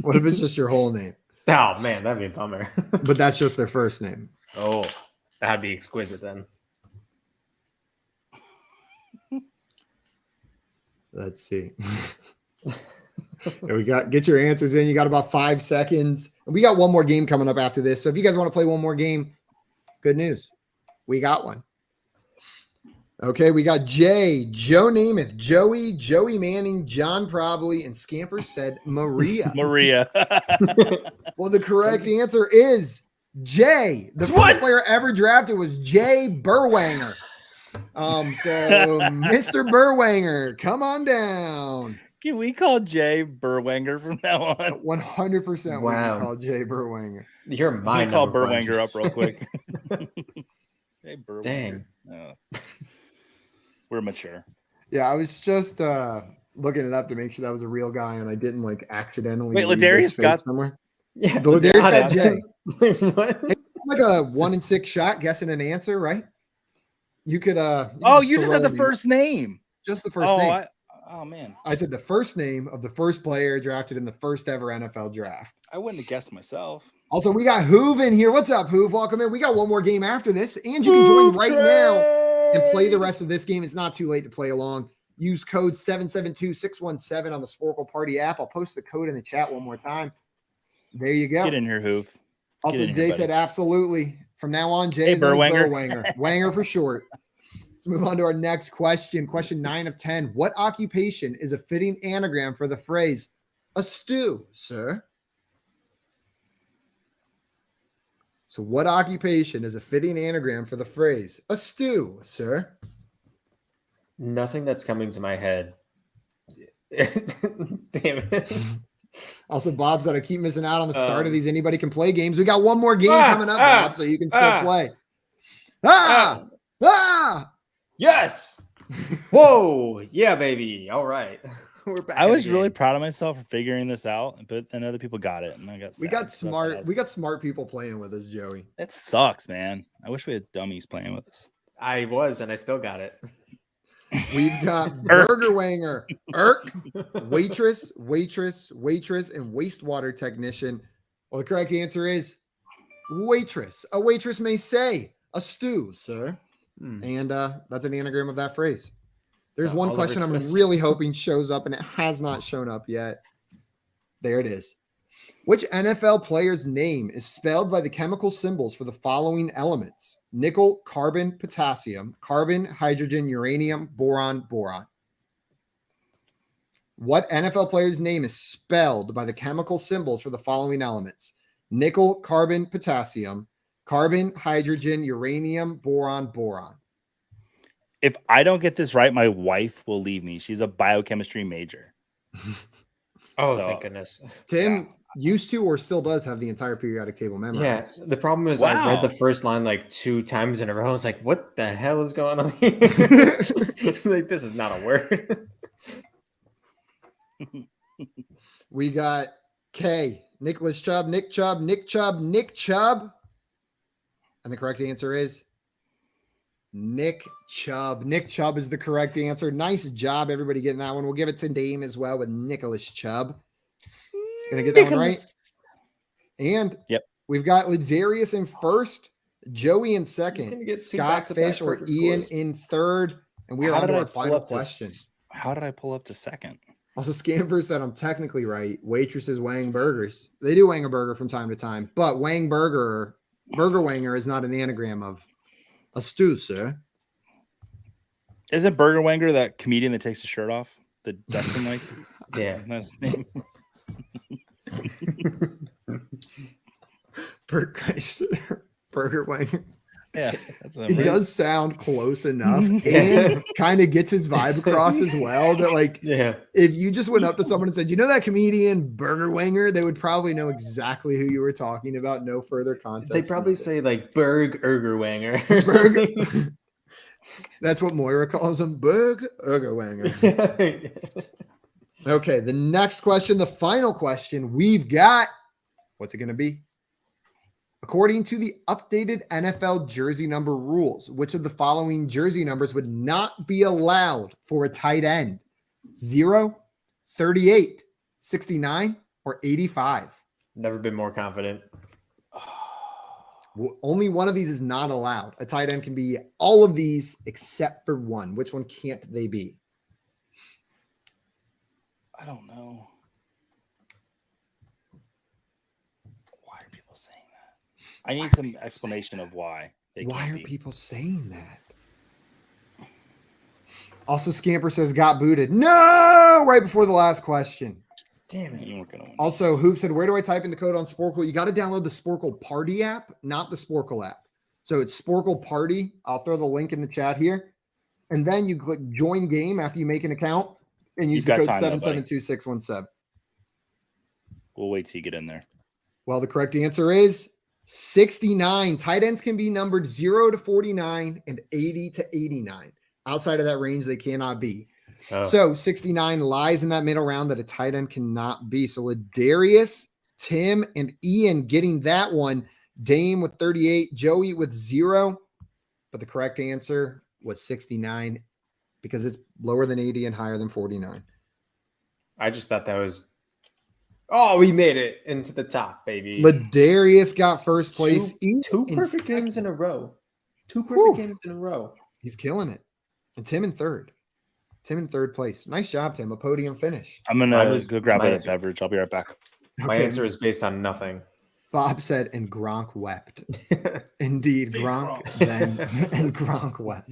What if it's just your whole name? Oh, man, that'd be a bummer. But that's just their first name. Oh, that'd be exquisite then. Let's see. There we got. Get your answers in. You got about 5 seconds. And we got one more game coming up after this. So if you guys want to play one more game, good news. We got one. Okay, we got Jay, Joe Namath, Joey Manning, John Probably, and Scamper said Maria. Maria. Well, the correct answer is Jay. The first player ever drafted was Jay Burwanger. So Mr. Burwanger, come on down. Can we call Jay Burwanger from now on? 100% we Wow. can call Jay Burwanger. You're my Can we call number Burwanger one. up real quick? Hey, Burwanger. Dang. We're mature. Yeah, I was just looking it up to make sure that was a real guy, and I didn't like accidentally. Wait, read Ladarius his face got- somewhere. Yeah, The Ladarius got it. Jay. What? Like a 1 in 6 shot guessing an answer, right? You could. You just said the first name. Just the first name. Oh man, I said the first name of the first player drafted in the first ever NFL draft. I wouldn't have guessed myself. Also, we got Hoove in here. What's up, Hoove? Welcome in. We got one more game after this, and you can join right now and play the rest of this game. It's not too late to play along. Use code 772-617 on the Sporkle Party app. I'll post the code in the chat one more time. There you go. Get in here, Hoof. Also, in here, Jay buddy. said absolutely. From now on, Jay Hey, is known as Burwanger. Burwanger. Wanger for short. Let's move on to our next question. Question 9 of 10. What occupation is a fitting anagram for the phrase, a stew, sir? So what occupation is a fitting anagram for the phrase a stew, sir? Nothing that's coming to my head. Damn it. Also, Bob said I keep missing out on the start of these anybody can play games. We got one more game coming up, Bob, so you can still play. Yes. Whoa. Yeah, baby. All right. We're back. I was really proud of myself for figuring this out, but then other people got it, and I got sad. We got smart people playing with us, Joey. It sucks, man. I wish we had dummies playing with us. I was, and I still got it. We've got burger wanger, waitress, and wastewater technician. Well, the correct answer is waitress. A waitress may say a stew, sir. And that's an anagram of that phrase. There's one question I'm really hoping shows up, and it has not shown up yet. There it is. Which NFL player's name is spelled by the chemical symbols for the following elements? Nickel, carbon, potassium, carbon, hydrogen, uranium, boron, boron. What NFL player's name is spelled by the chemical symbols for the following elements? Nickel, carbon, potassium, carbon, hydrogen, uranium, boron, boron. If I don't get this right, my wife will leave me. She's a biochemistry major. Thank goodness. Tim used to or still does have the entire periodic table memorized. Yeah, the problem is I've read the first line like 2 times in a row. I was like, what the hell is going on here? It's like, this is not a word. We got K, Nicholas Chubb, Nick Chubb, Nick Chubb, Nick Chubb. And the correct answer is Nick Chubb. Nick Chubb is the correct answer. Nice job, everybody getting that one. We'll give it to Dame as well with Nicholas Chubb. Gonna get that one right. And we've got Ladarius in first, Joey in second, Scott Fish or Ian in third, and we are on to our final question. How did I pull up to second? Also, Scamper said I'm technically right. Waitresses wang burgers. They do wang a burger from time to time, but wang burger wanger is not an anagram of a stew, sir. Isn't Burger Wanger that comedian that takes his shirt off? The Dustin likes? Yeah. Isn't that his name? Burger Wanger. Yeah. It does sound close enough and kind of gets his vibe across as well. That if you just went up to someone and said, you know that comedian Burger Wanger, they would probably know exactly who you were talking about. No further context. They probably say like Burger Wanger or something. That's what Moira calls him, Burger Wanger. Okay, the next question, the final question we've got. What's it going to be? According to the updated NFL jersey number rules, which of the following jersey numbers would not be allowed for a tight end? 0, 38, 69, or 85? Never been more confident. Only one of these is not allowed. A tight end can be all of these except for one. Which one can't they be? I don't know. Why are people saying that? I need some explanation of why. Why are people saying that? Also, Scamper says got booted. No! Right before the last question. Damn it. You weren't gonna win. Also, Hoop said, where do I type in the code on Sporkle? You got to download the Sporkle Party app, not the Sporkle app. So it's Sporkle Party. I'll throw the link in the chat here. And then you click join game after you make an account and use the code 772617. We'll wait till you get in there. Well, the correct answer is 69. Tight ends can be numbered 0 to 49 and 80 to 89. Outside of that range, they cannot be. Oh. So 69 lies in that middle round that a tight end cannot be. So Ladarius, Tim, and Ian getting that one. Dame with 38, Joey with 0. But the correct answer was 69 because it's lower than 80 and higher than 49. I just thought that was... Oh, we made it into the top, baby. Ladarius got first place. Two perfect games in a row. Two perfect games in a row. He's killing it. And Tim in third. Tim in third place. Nice job, Tim. A podium finish. I'm going to go grab a beverage. I'll be right back. My answer is based on nothing. Bob said, and Gronk wept. Indeed, Gronk then, and Gronk wept.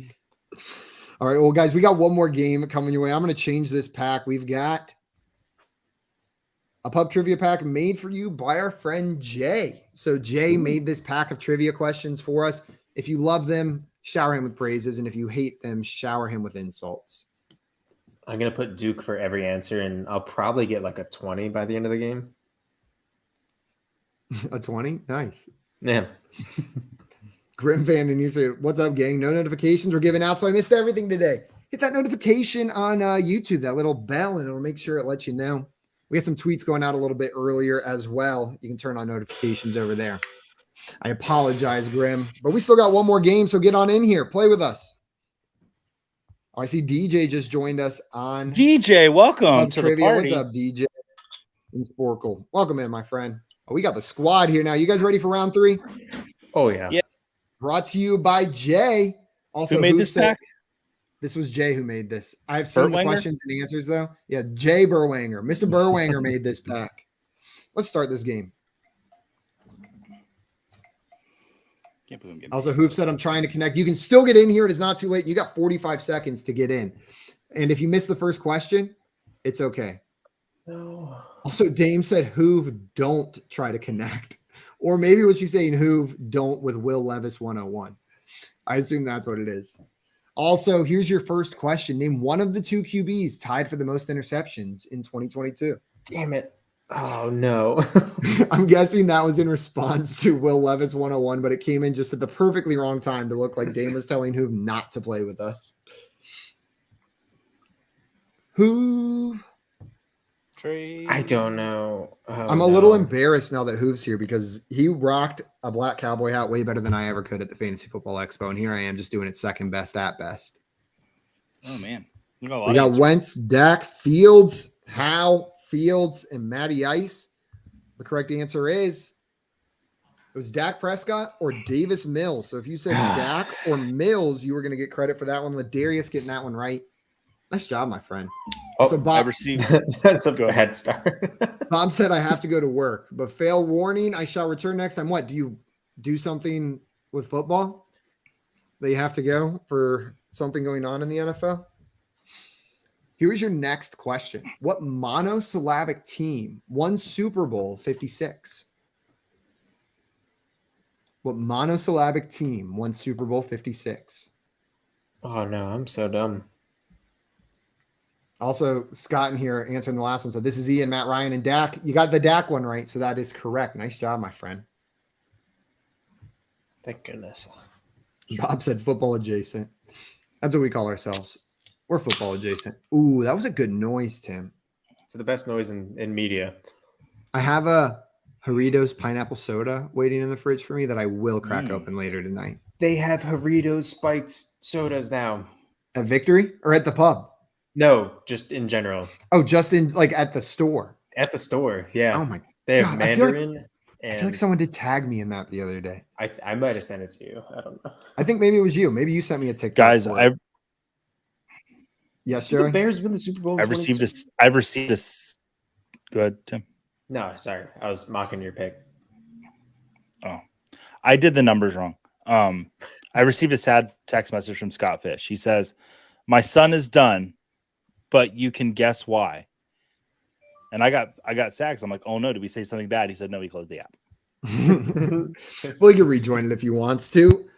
All right, well, guys, we got one more game coming your way. I'm going to change this pack. We've got A pub trivia pack made for you by our friend Jay. So Jay made this pack of trivia questions for us. If you love them, shower him with praises. And if you hate them, shower him with insults. I'm going to put Duke for every answer, and I'll probably get like a 20 by the end of the game. A 20? Nice. Yeah. Grim Van and you say, what's up, gang? No notifications were given out, so I missed everything today. Hit that notification on YouTube, that little bell, and it'll make sure it lets you know. We had some tweets going out a little bit earlier as well. You can turn on notifications over there. I apologize, Grim, but we still got one more game, so get on in here. Play with us. Oh, I see DJ just joined us on DJ, welcome to trivia. the party. What's up, DJ? And Sporkle. Welcome in, my friend. Oh, we got the squad here now. You guys ready for round 3? Oh, yeah. Yeah. Brought to you by Jay. Also, Who made this pack? This was Jay who made this. I've seen the Burwanger? questions and answers, though. Yeah, Jay Burwanger. Mr. Burwanger made this pack. Let's start this game. Can't believe I'm getting Also, Hoop said, I'm trying to connect. You can still get in here. It is not too late. You got 45 seconds to get in. And if you miss the first question, it's okay. No. Also, Dame said, Hoove, don't try to connect. Or maybe what she's saying, Hoove, don't with Will Levis 101. I assume that's what it is. Also, here's your first question. Name one of the 2 QBs tied for the most interceptions in 2022. Damn it. Oh, no. I'm guessing that was in response to Will Levis 101, but it came in just at the perfectly wrong time to look like Dame was telling Hoove not to play with us. Hoove. I don't know. Oh, I'm a little embarrassed now that Hoove's here because he rocked a black cowboy hat way better than I ever could at the Fantasy Football Expo, and here I am just doing it second best at best. Oh, man. We got Wentz, Dak, Fields, Howe, Fields, and Matty Ice. The correct answer is it was Dak Prescott or Davis Mills. So if you said Dak or Mills, you were going to get credit for that one. Ladarius getting that one right. Nice job, my friend. Oh, so I Bob, received. That's a bad start. Bob said I have to go to work, but fail warning. I shall return next time. What do you do? Something with football that you have to go for something going on in the NFL? Here's your next question. What monosyllabic team won Super Bowl 56? What monosyllabic team won Super Bowl 56? Oh, no. I'm so dumb. Also, Scott in here answering the last one. So this is Ian, Matt Ryan, and Dak. You got the Dak one right, so that is correct. Nice job, my friend. Thank goodness. Bob said football adjacent. That's what we call ourselves. We're football adjacent. Ooh, that was a good noise, Tim. It's the best noise in media. I have a Doritos pineapple soda waiting in the fridge for me that I will crack open later tonight. They have Doritos spiked sodas now. At Victory or at the pub? No, just in general. Oh, just in like at the store. At the store, yeah. Oh my They God, have Mandarin. I feel like someone did tag me in that the other day. I might have sent it to you. I don't know. I think maybe it was you. Maybe you sent me a TikTok. Guys, yes, Did Joey. the Bears win the Super Bowl? I've received a. Go ahead, Tim. No, sorry. I was mocking your pick. Oh, I did the numbers wrong. I received a sad text message from Scott Fish. He says, "My son is done, but you can guess why." And I got sad. I'm like, "Oh no, did we say something bad?" He said, "No, he closed the app." Well, you can rejoin it if you wants to.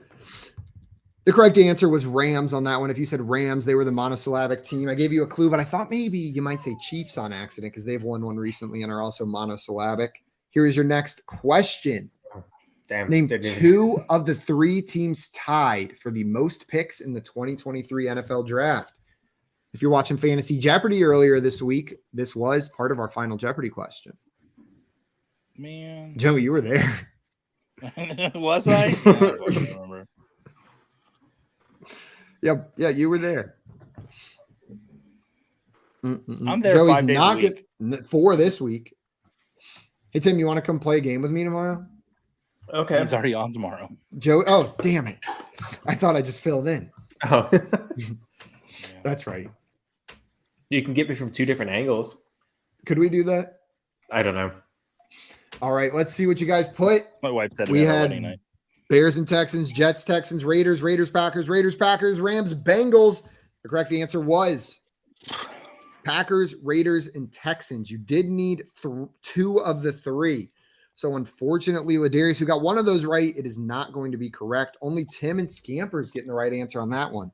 The correct answer was Rams on that one. If you said Rams, they were the monosyllabic team. I gave you a clue, but I thought maybe you might say Chiefs on accident because they've won one recently and are also monosyllabic. Here is your next question. Damn. Name 2 of the 3 teams tied for the most picks in the 2023 NFL Draft. If you're watching Fantasy Jeopardy earlier this week, this was part of our final Jeopardy question. Man, Joe, you were there. was I? Yeah, I don't remember. Yeah, you were there. I'm there Joey's 5 days not a week. for this week. Hey Tim, you want to come play a game with me tomorrow? Okay. It's already on tomorrow. Joey, oh damn it! I thought I just filled in. Oh. That's right. You can get me from 2 different angles. Could we do that? I don't know. All right, let's see what you guys put. My wife said We we had had- wedding night. Bears and Texans, Jets, Texans, Raiders, Raiders, Packers, Raiders, Packers, Rams, Bengals. The correct answer was Packers, Raiders, and Texans. You did need 2 of the 3. So unfortunately, Ladarius, who got one of those right, it is not going to be correct. Only Tim and Scampers getting the right answer on that one.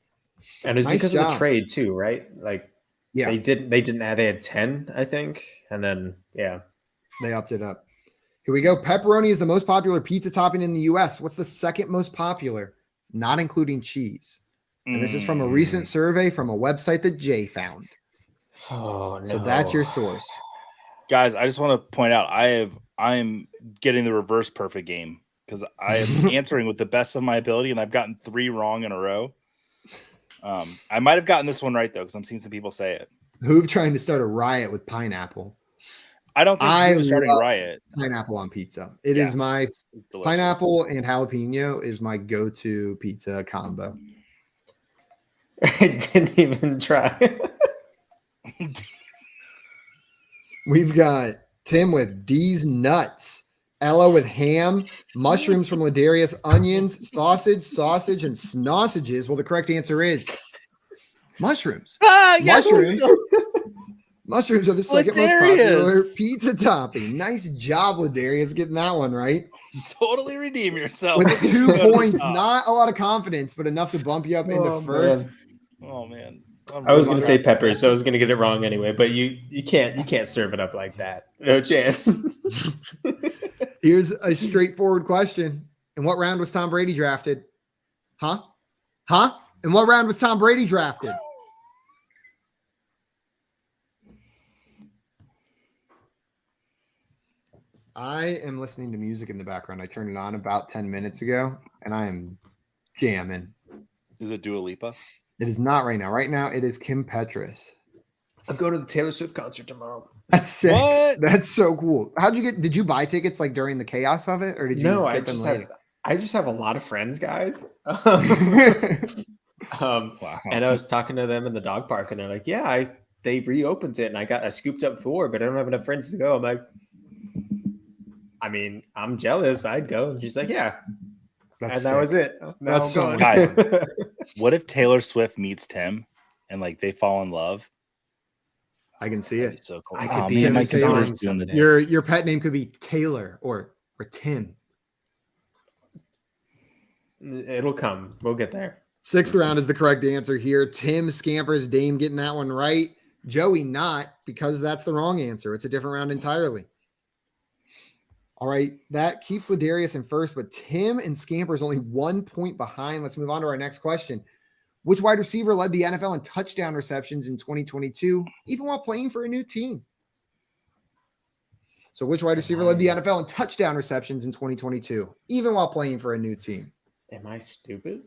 And it's Nice because job. of the trade too, right? Like Yeah, they had 10, I think. And then they upped it up. Here we go. Pepperoni is the most popular pizza topping in the US. What's the second most popular, not including cheese? And this is from a recent survey from a website that Jay found. Oh no. So that's your source. Guys, I just want to point out I'm getting the reverse perfect game because I am answering with the best of my ability, and I've gotten 3 wrong in a row. I might have gotten this one right though, because I'm seeing some people say it. Hoove trying to start a riot with pineapple. I don't think Hoove is starting a riot. Pineapple on pizza. It is my pineapple and jalapeno is my go-to pizza combo. I didn't even try. We've got Tim with D's nuts, Ella with ham, mushrooms from Ladarius, onions, sausage, and sausages. Well, the correct answer is mushrooms. Mushrooms. Mushrooms are the second most popular pizza topping. Nice job, Ladarius, getting that one right. Totally redeem yourself. With 2 points, not a lot of confidence, but enough to bump you up into first. Man. Oh man. I was going to say peppers, so I was going to get it wrong anyway. But you can't serve it up like that. No chance. Here's a straightforward question: in what round was Tom Brady drafted? Huh? In what round was Tom Brady drafted? I am listening to music in the background. I turned it on about 10 minutes ago, and I am jamming. Is it Dua Lipa? It is not right now. Right now, it is Kim Petras. I'm going to the Taylor Swift concert tomorrow. That's sick. What? That's so cool. Did you buy tickets like during the chaos of it, or did you? No, get them later? I just have a lot of friends, guys. Wow. And I was talking to them in the dog park, and they're like, "Yeah, they reopened it, and I scooped up 4, but I don't have enough friends to go." I'm like, I mean, I'm jealous. I'd go. And she's like, "Yeah." That's and that was it. That's so guys. What if Taylor Swift meets Tim and like they fall in love? I can see it. So cool. I could be in my song someday. Your pet name could be Taylor or Tim. It'll come. We'll get there. 6th round is the correct answer here. Tim Scampers, Dame getting that one right. Joey not, because that's the wrong answer. It's a different round entirely. All right, that keeps Ladarius in first, but Tim and Scampers only 1 point behind. Let's move on to our next question. Which wide receiver led the NFL in touchdown receptions in 2022, even while playing for a new team? So which wide receiver led the NFL in touchdown receptions in 2022, even while playing for a new team? Am I stupid?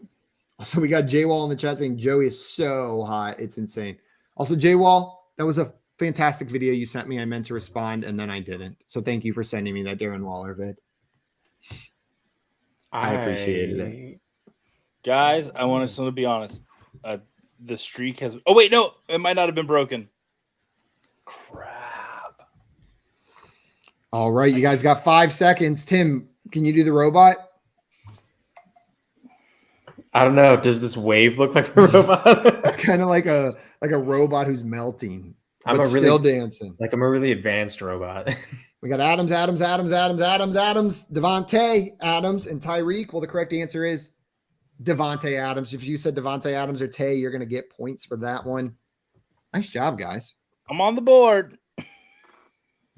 So we got J-Wall in the chat saying Joey is so hot. It's insane. Also, J-Wall, that was a fantastic video you sent me. I meant to respond, and then I didn't. So thank you for sending me that Darren Waller vid. I appreciated it. Guys, I want us to be honest. The streak has... Oh, wait, no. It might not have been broken. Crap. All right, you guys got 5 seconds. Tim, can you do the robot? I don't know. Does this wave look like the robot? It's kind of like a robot who's melting. I'm still dancing. Like I'm a really advanced robot. We got Adams, Devontae Adams, and Tyreek. Well, the correct answer is Devontae Adams. If you said Devontae Adams or Tay, you're going to get points for that one. Nice job, guys. I'm on the board.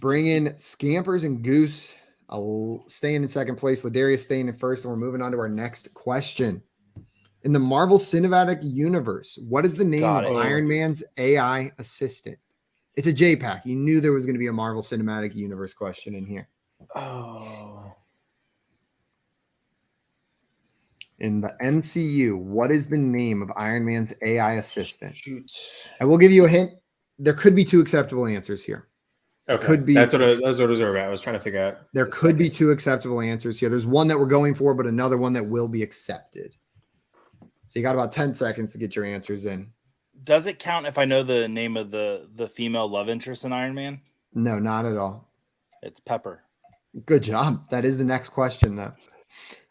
Bring in Scampers and Goose. I'll staying in second place. Ladarius staying in first, and we're moving on to our next question. In the Marvel Cinematic Universe, what is the name of Iron Man's AI assistant? It's a JPAC. You knew there was going to be a Marvel Cinematic Universe question in here. Oh. In the MCU, what is the name of Iron Man's AI assistant? Shoot. I will give you a hint. There could be 2 acceptable answers here. Okay. Could be. That's what it was about. I was trying to figure out. There could be 2 acceptable answers here. There's one that we're going for, but another one that will be accepted. So you got about 10 seconds to get your answers in. Does it count if I know the name of the female love interest in Iron Man? No, not at all. It's Pepper. Good job. That is the next question, though.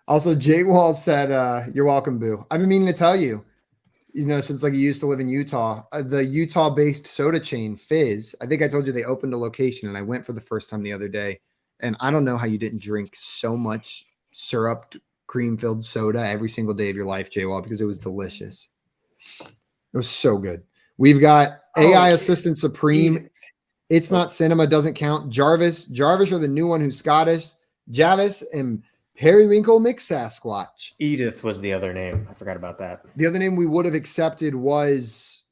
Also, Jay Wall said, you're welcome, Boo. I've been meaning to tell you. since like you used to live in Utah, the Utah-based soda chain Fizz. I think I told you they opened a location, and I went for the first time the other day. And I don't know how you didn't drink so much syrup, cream-filled soda every single day of your life, JWall, because it was delicious. It was so good. We've got AI Assistant Supreme. It's Not Cinema, doesn't count. Jarvis are the new one who's Scottish. Javis and Periwinkle McSasquatch. Edith was the other name. I forgot about that. The other name we would have accepted was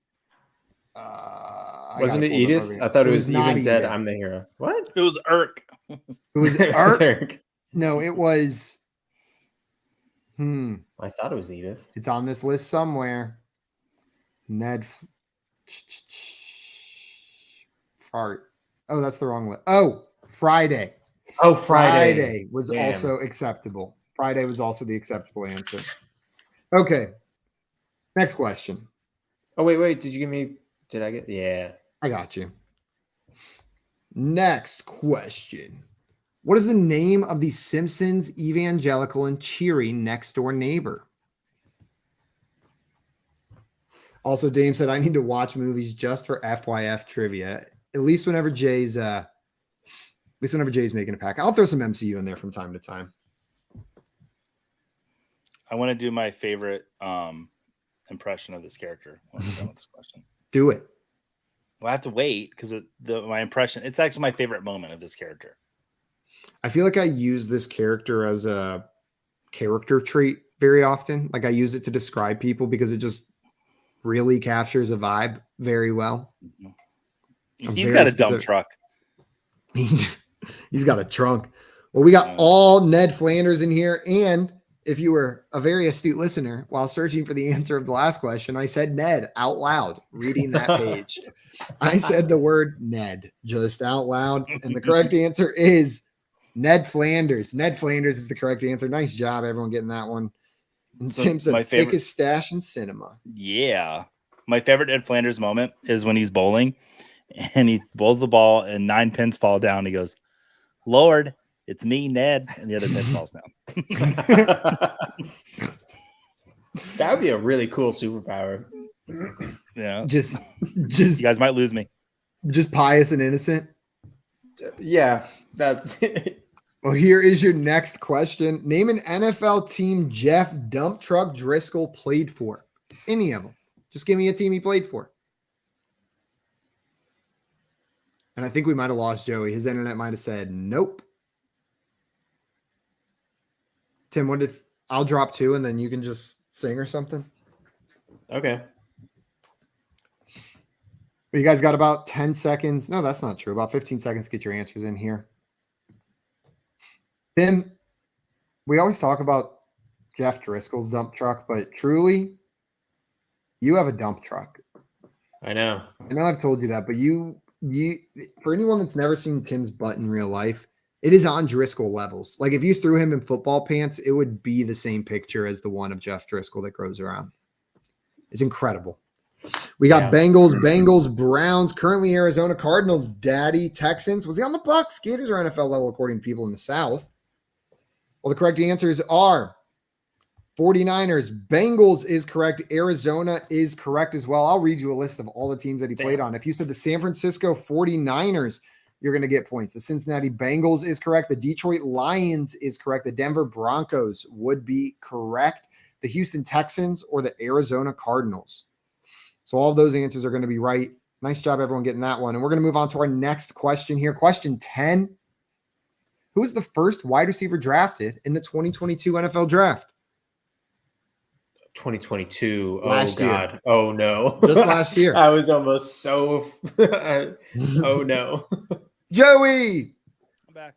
wasn't it Edith? I thought it was Even Dead. Edith. I'm the hero. What? It was Irk. It was Irk. No, it was. I thought it was Edith. It's on this list somewhere. Ned. Fart. Oh, that's the wrong list. Oh, Friday. Oh, Friday was also acceptable. Friday was also the acceptable answer. Okay. Next question. Oh, wait. Did you give me? Did I get? Yeah. I got you. Next question. What is the name of the Simpsons evangelical and cheery next door neighbor? Also, Dame said, I need to watch movies just for FYF trivia. At least whenever Jay's making a pack. I'll throw some MCU in there from time to time. I want to do my favorite impression of this character when I'm done with this question. Do it. Well, I have to wait because my impression, it's actually my favorite moment of this character. I feel like I use this character as a character trait very often. Like I use it to describe people because it just really captures a vibe very well. He's got a dump truck. He's got a trunk. Well, we got all Ned Flanders in here. And if you were a very astute listener, while searching for the answer of the last question, I said Ned out loud, reading that page. I said the word Ned just out loud. And the correct answer is Ned Flanders. Ned Flanders is the correct answer. Nice job, everyone, getting that one. And So Tim said, my favorite thickest stash in cinema. Yeah. My favorite Ned Flanders moment is when he's bowling and he bowls the ball and 9 pins fall down. He goes, Lord, it's me, Ned. And the other pin falls down. That would be a really cool superpower. Yeah. Just You guys might lose me. just pious and innocent. Yeah, that's it. Well, here is your next question. Name an NFL team Jeff Dump Truck Driscoll played for. Any of them. Just give me a team he played for. And I think we might have lost Joey. His internet might have said nope. Tim, what if I'll drop 2 and then you can just sing or something? Okay. You guys got about 10 seconds. No, that's not true. About 15 seconds to get your answers in here. Tim, we always talk about Jeff Driscoll's dump truck, but truly, you have a dump truck. I know I've told you that, but you for anyone that's never seen Tim's butt in real life, it is on Driscoll levels. Like if you threw him in football pants, it would be the same picture as the one of Jeff Driscoll that grows around. It's incredible. We got Bengals, Browns, currently Arizona Cardinals, Daddy, Texans. Was he on the Bucs? Gators are NFL level according to people in the South. Well, the correct answers are 49ers. Bengals is correct. Arizona is correct as well. I'll read you a list of all the teams that he played on. If you said the San Francisco 49ers, you're going to get points. The Cincinnati Bengals is correct. The Detroit Lions is correct. The Denver Broncos would be correct. The Houston Texans or the Arizona Cardinals. So all of those answers are going to be right. Nice job, everyone, getting that one. And we're going to move on to our next question here. Question 10. Who was the first wide receiver drafted in the 2022 NFL Draft? 2022. Last oh, God. year. Oh, no. Just last year. I was almost so. Oh, no. Joey. I'm back.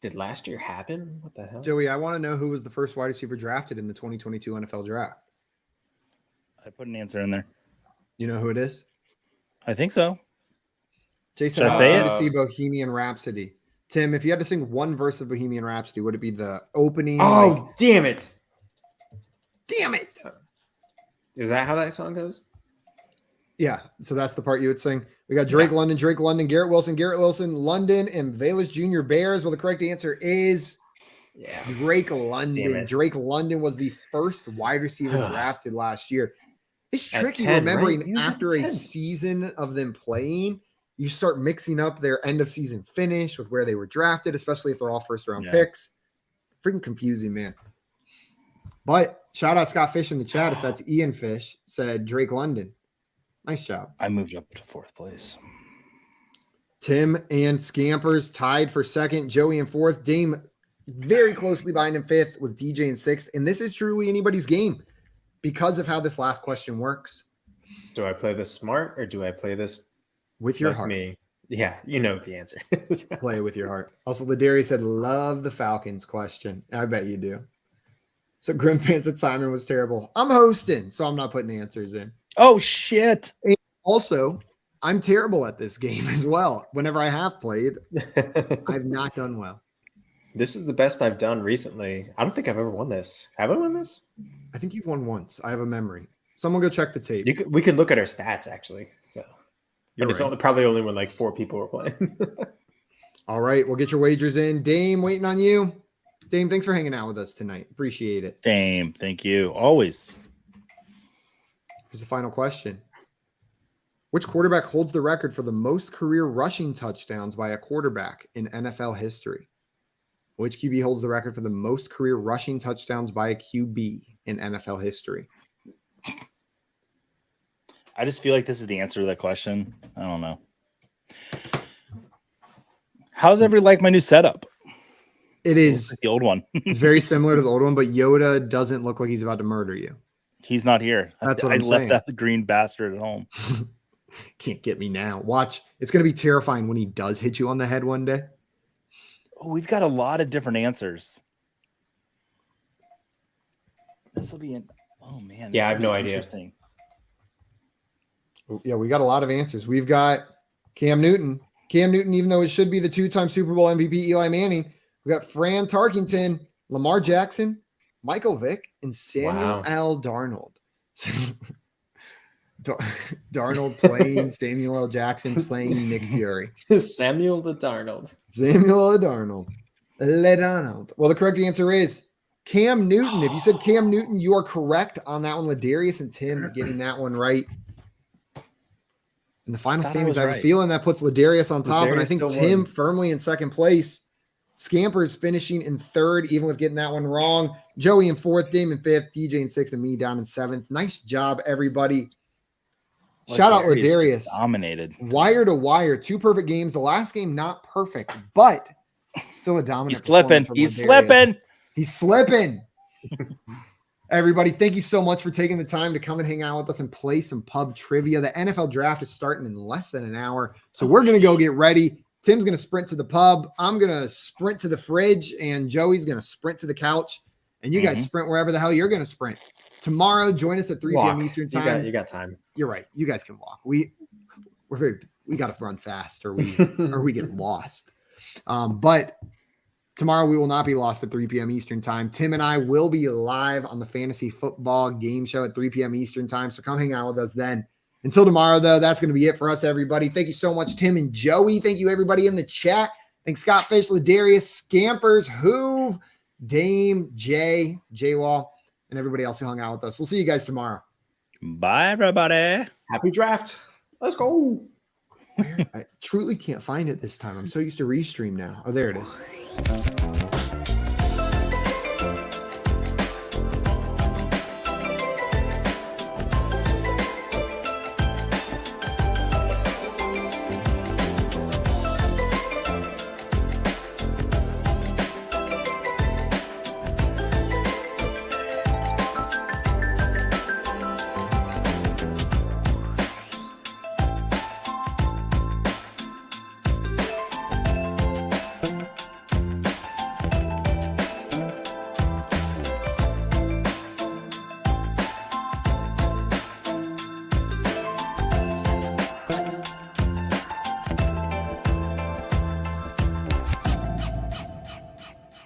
Did last year happen? What the hell? Joey, I want to know who was the first wide receiver drafted in the 2022 NFL Draft. I put an answer in there. You know who it is? I think so. Jason, Should I I say want it? to see Bohemian Rhapsody. Tim, if you had to sing one verse of Bohemian Rhapsody, would it be the opening? Oh, damn it. Damn it. Is that how that song goes? Yeah, so that's the part you would sing. We got Drake London, Garrett Wilson, London, and Velus Jr. Bears. Well, the correct answer is Yeah. Drake Damn London. it. Drake London was the first wide receiver drafted last year. It's At tricky 10, right? remembering He was at after a 10. season of them playing, you start mixing up their end of season finish with where they were drafted, especially if they're all first round picks. Freaking confusing, man. But shout out Scott Fish in the chat. If that's Ian Fish, said Drake London. Nice job. I moved up to 4th place. Tim and Scampers tied for 2nd, Joey in 4th, Dame very closely behind in 5th with DJ in 6th. And this is truly anybody's game because of how this last question works. Do I play this smart or do I play this with your like heart? Me? Yeah, you know the answer. Play it with your heart. Also, Ladarius said, love the Falcons question. I bet you do. So Grim Pants at Simon was terrible. I'm hosting, so I'm not putting answers in. Oh, shit. And also, I'm terrible at this game as well. Whenever I have played, I've not done well. This is the best I've done recently. I don't think I've ever won this. Have I won this? I think you've won once. I have a memory. Someone go check the tape. We could look at our stats, actually. So, You're but it's right. probably only when like 4 people were playing. All right, we'll get your wagers in. Dame, waiting on you. Dame, thanks for hanging out with us tonight. Appreciate it. Dame, thank you. Always. Here's the final question. Which quarterback holds the record for the most career rushing touchdowns by a quarterback in NFL history? Which QB holds the record for the most career rushing touchdowns by a QB in NFL history? I just feel like this is the answer to that question. I don't know. How's everybody like my new setup? It is like the old one. It's very similar to the old one, but Yoda doesn't look like he's about to murder you. He's not here. That's what I I'm left saying. that green bastard at home. Can't get me now. Watch. It's going to be terrifying when he does hit you on the head one day. Oh, we've got a lot of different answers. This will be an. Oh man. Yeah, I have no idea. Interesting. Yeah, we got a lot of answers. We've got Cam Newton. Cam Newton, even though it should be the 2-time Super Bowl MVP Eli Manning, we got Fran Tarkington, Lamar Jackson, Michael Vick, and Samuel L. Darnold. Darnold playing Samuel L. Jackson playing Nick Fury. Samuel the Darnold. Samuel L. Darnold. Le Donald. Well, the correct answer is Cam Newton. If you said Cam Newton, you are correct on that one. Ladarius and Tim getting that one right. In the final standings, I have a feeling that puts Ladarius on top, and I think Tim firmly in 2nd place. Scampers finishing in 3rd, even with getting that one wrong. Joey in 4th, Dame in 5th, DJ in 6th, and me down in 7th. Nice job, everybody. Shout out Ladarius. Dominated. Wire to wire. 2 perfect games. The last game, not perfect, but still a dominant. He's slipping. He's slipping. He's slipping. Everybody, thank you so much for taking the time to come and hang out with us and play some pub trivia. The NFL draft is starting in less than an hour, so we're going to go get ready. Tim's going to sprint to the pub. I'm going to sprint to the fridge, and Joey's going to sprint to the couch. And you guys sprint wherever the hell you're going to sprint. Tomorrow, join us at 3 p.m. Eastern time. You got time. You're right. You guys can walk. We got to run fast, or we get lost. But tomorrow we will not be lost at 3 p.m. Eastern time. Tim and I will be live on the Fantasy Football Game Show at 3 p.m. Eastern time. So come hang out with us then. Until tomorrow, though, that's going to be it for us, everybody. Thank you so much, Tim and Joey. Thank you, everybody in the chat. Thanks, Scott Fish, Ladarius, Scampers, Hoove, Dame, Jay, J-Wall, and everybody else who hung out with us. We'll see you guys tomorrow. Bye, everybody. Happy draft. Let's go. I truly can't find it this time. I'm so used to Restream now. Oh, there it is.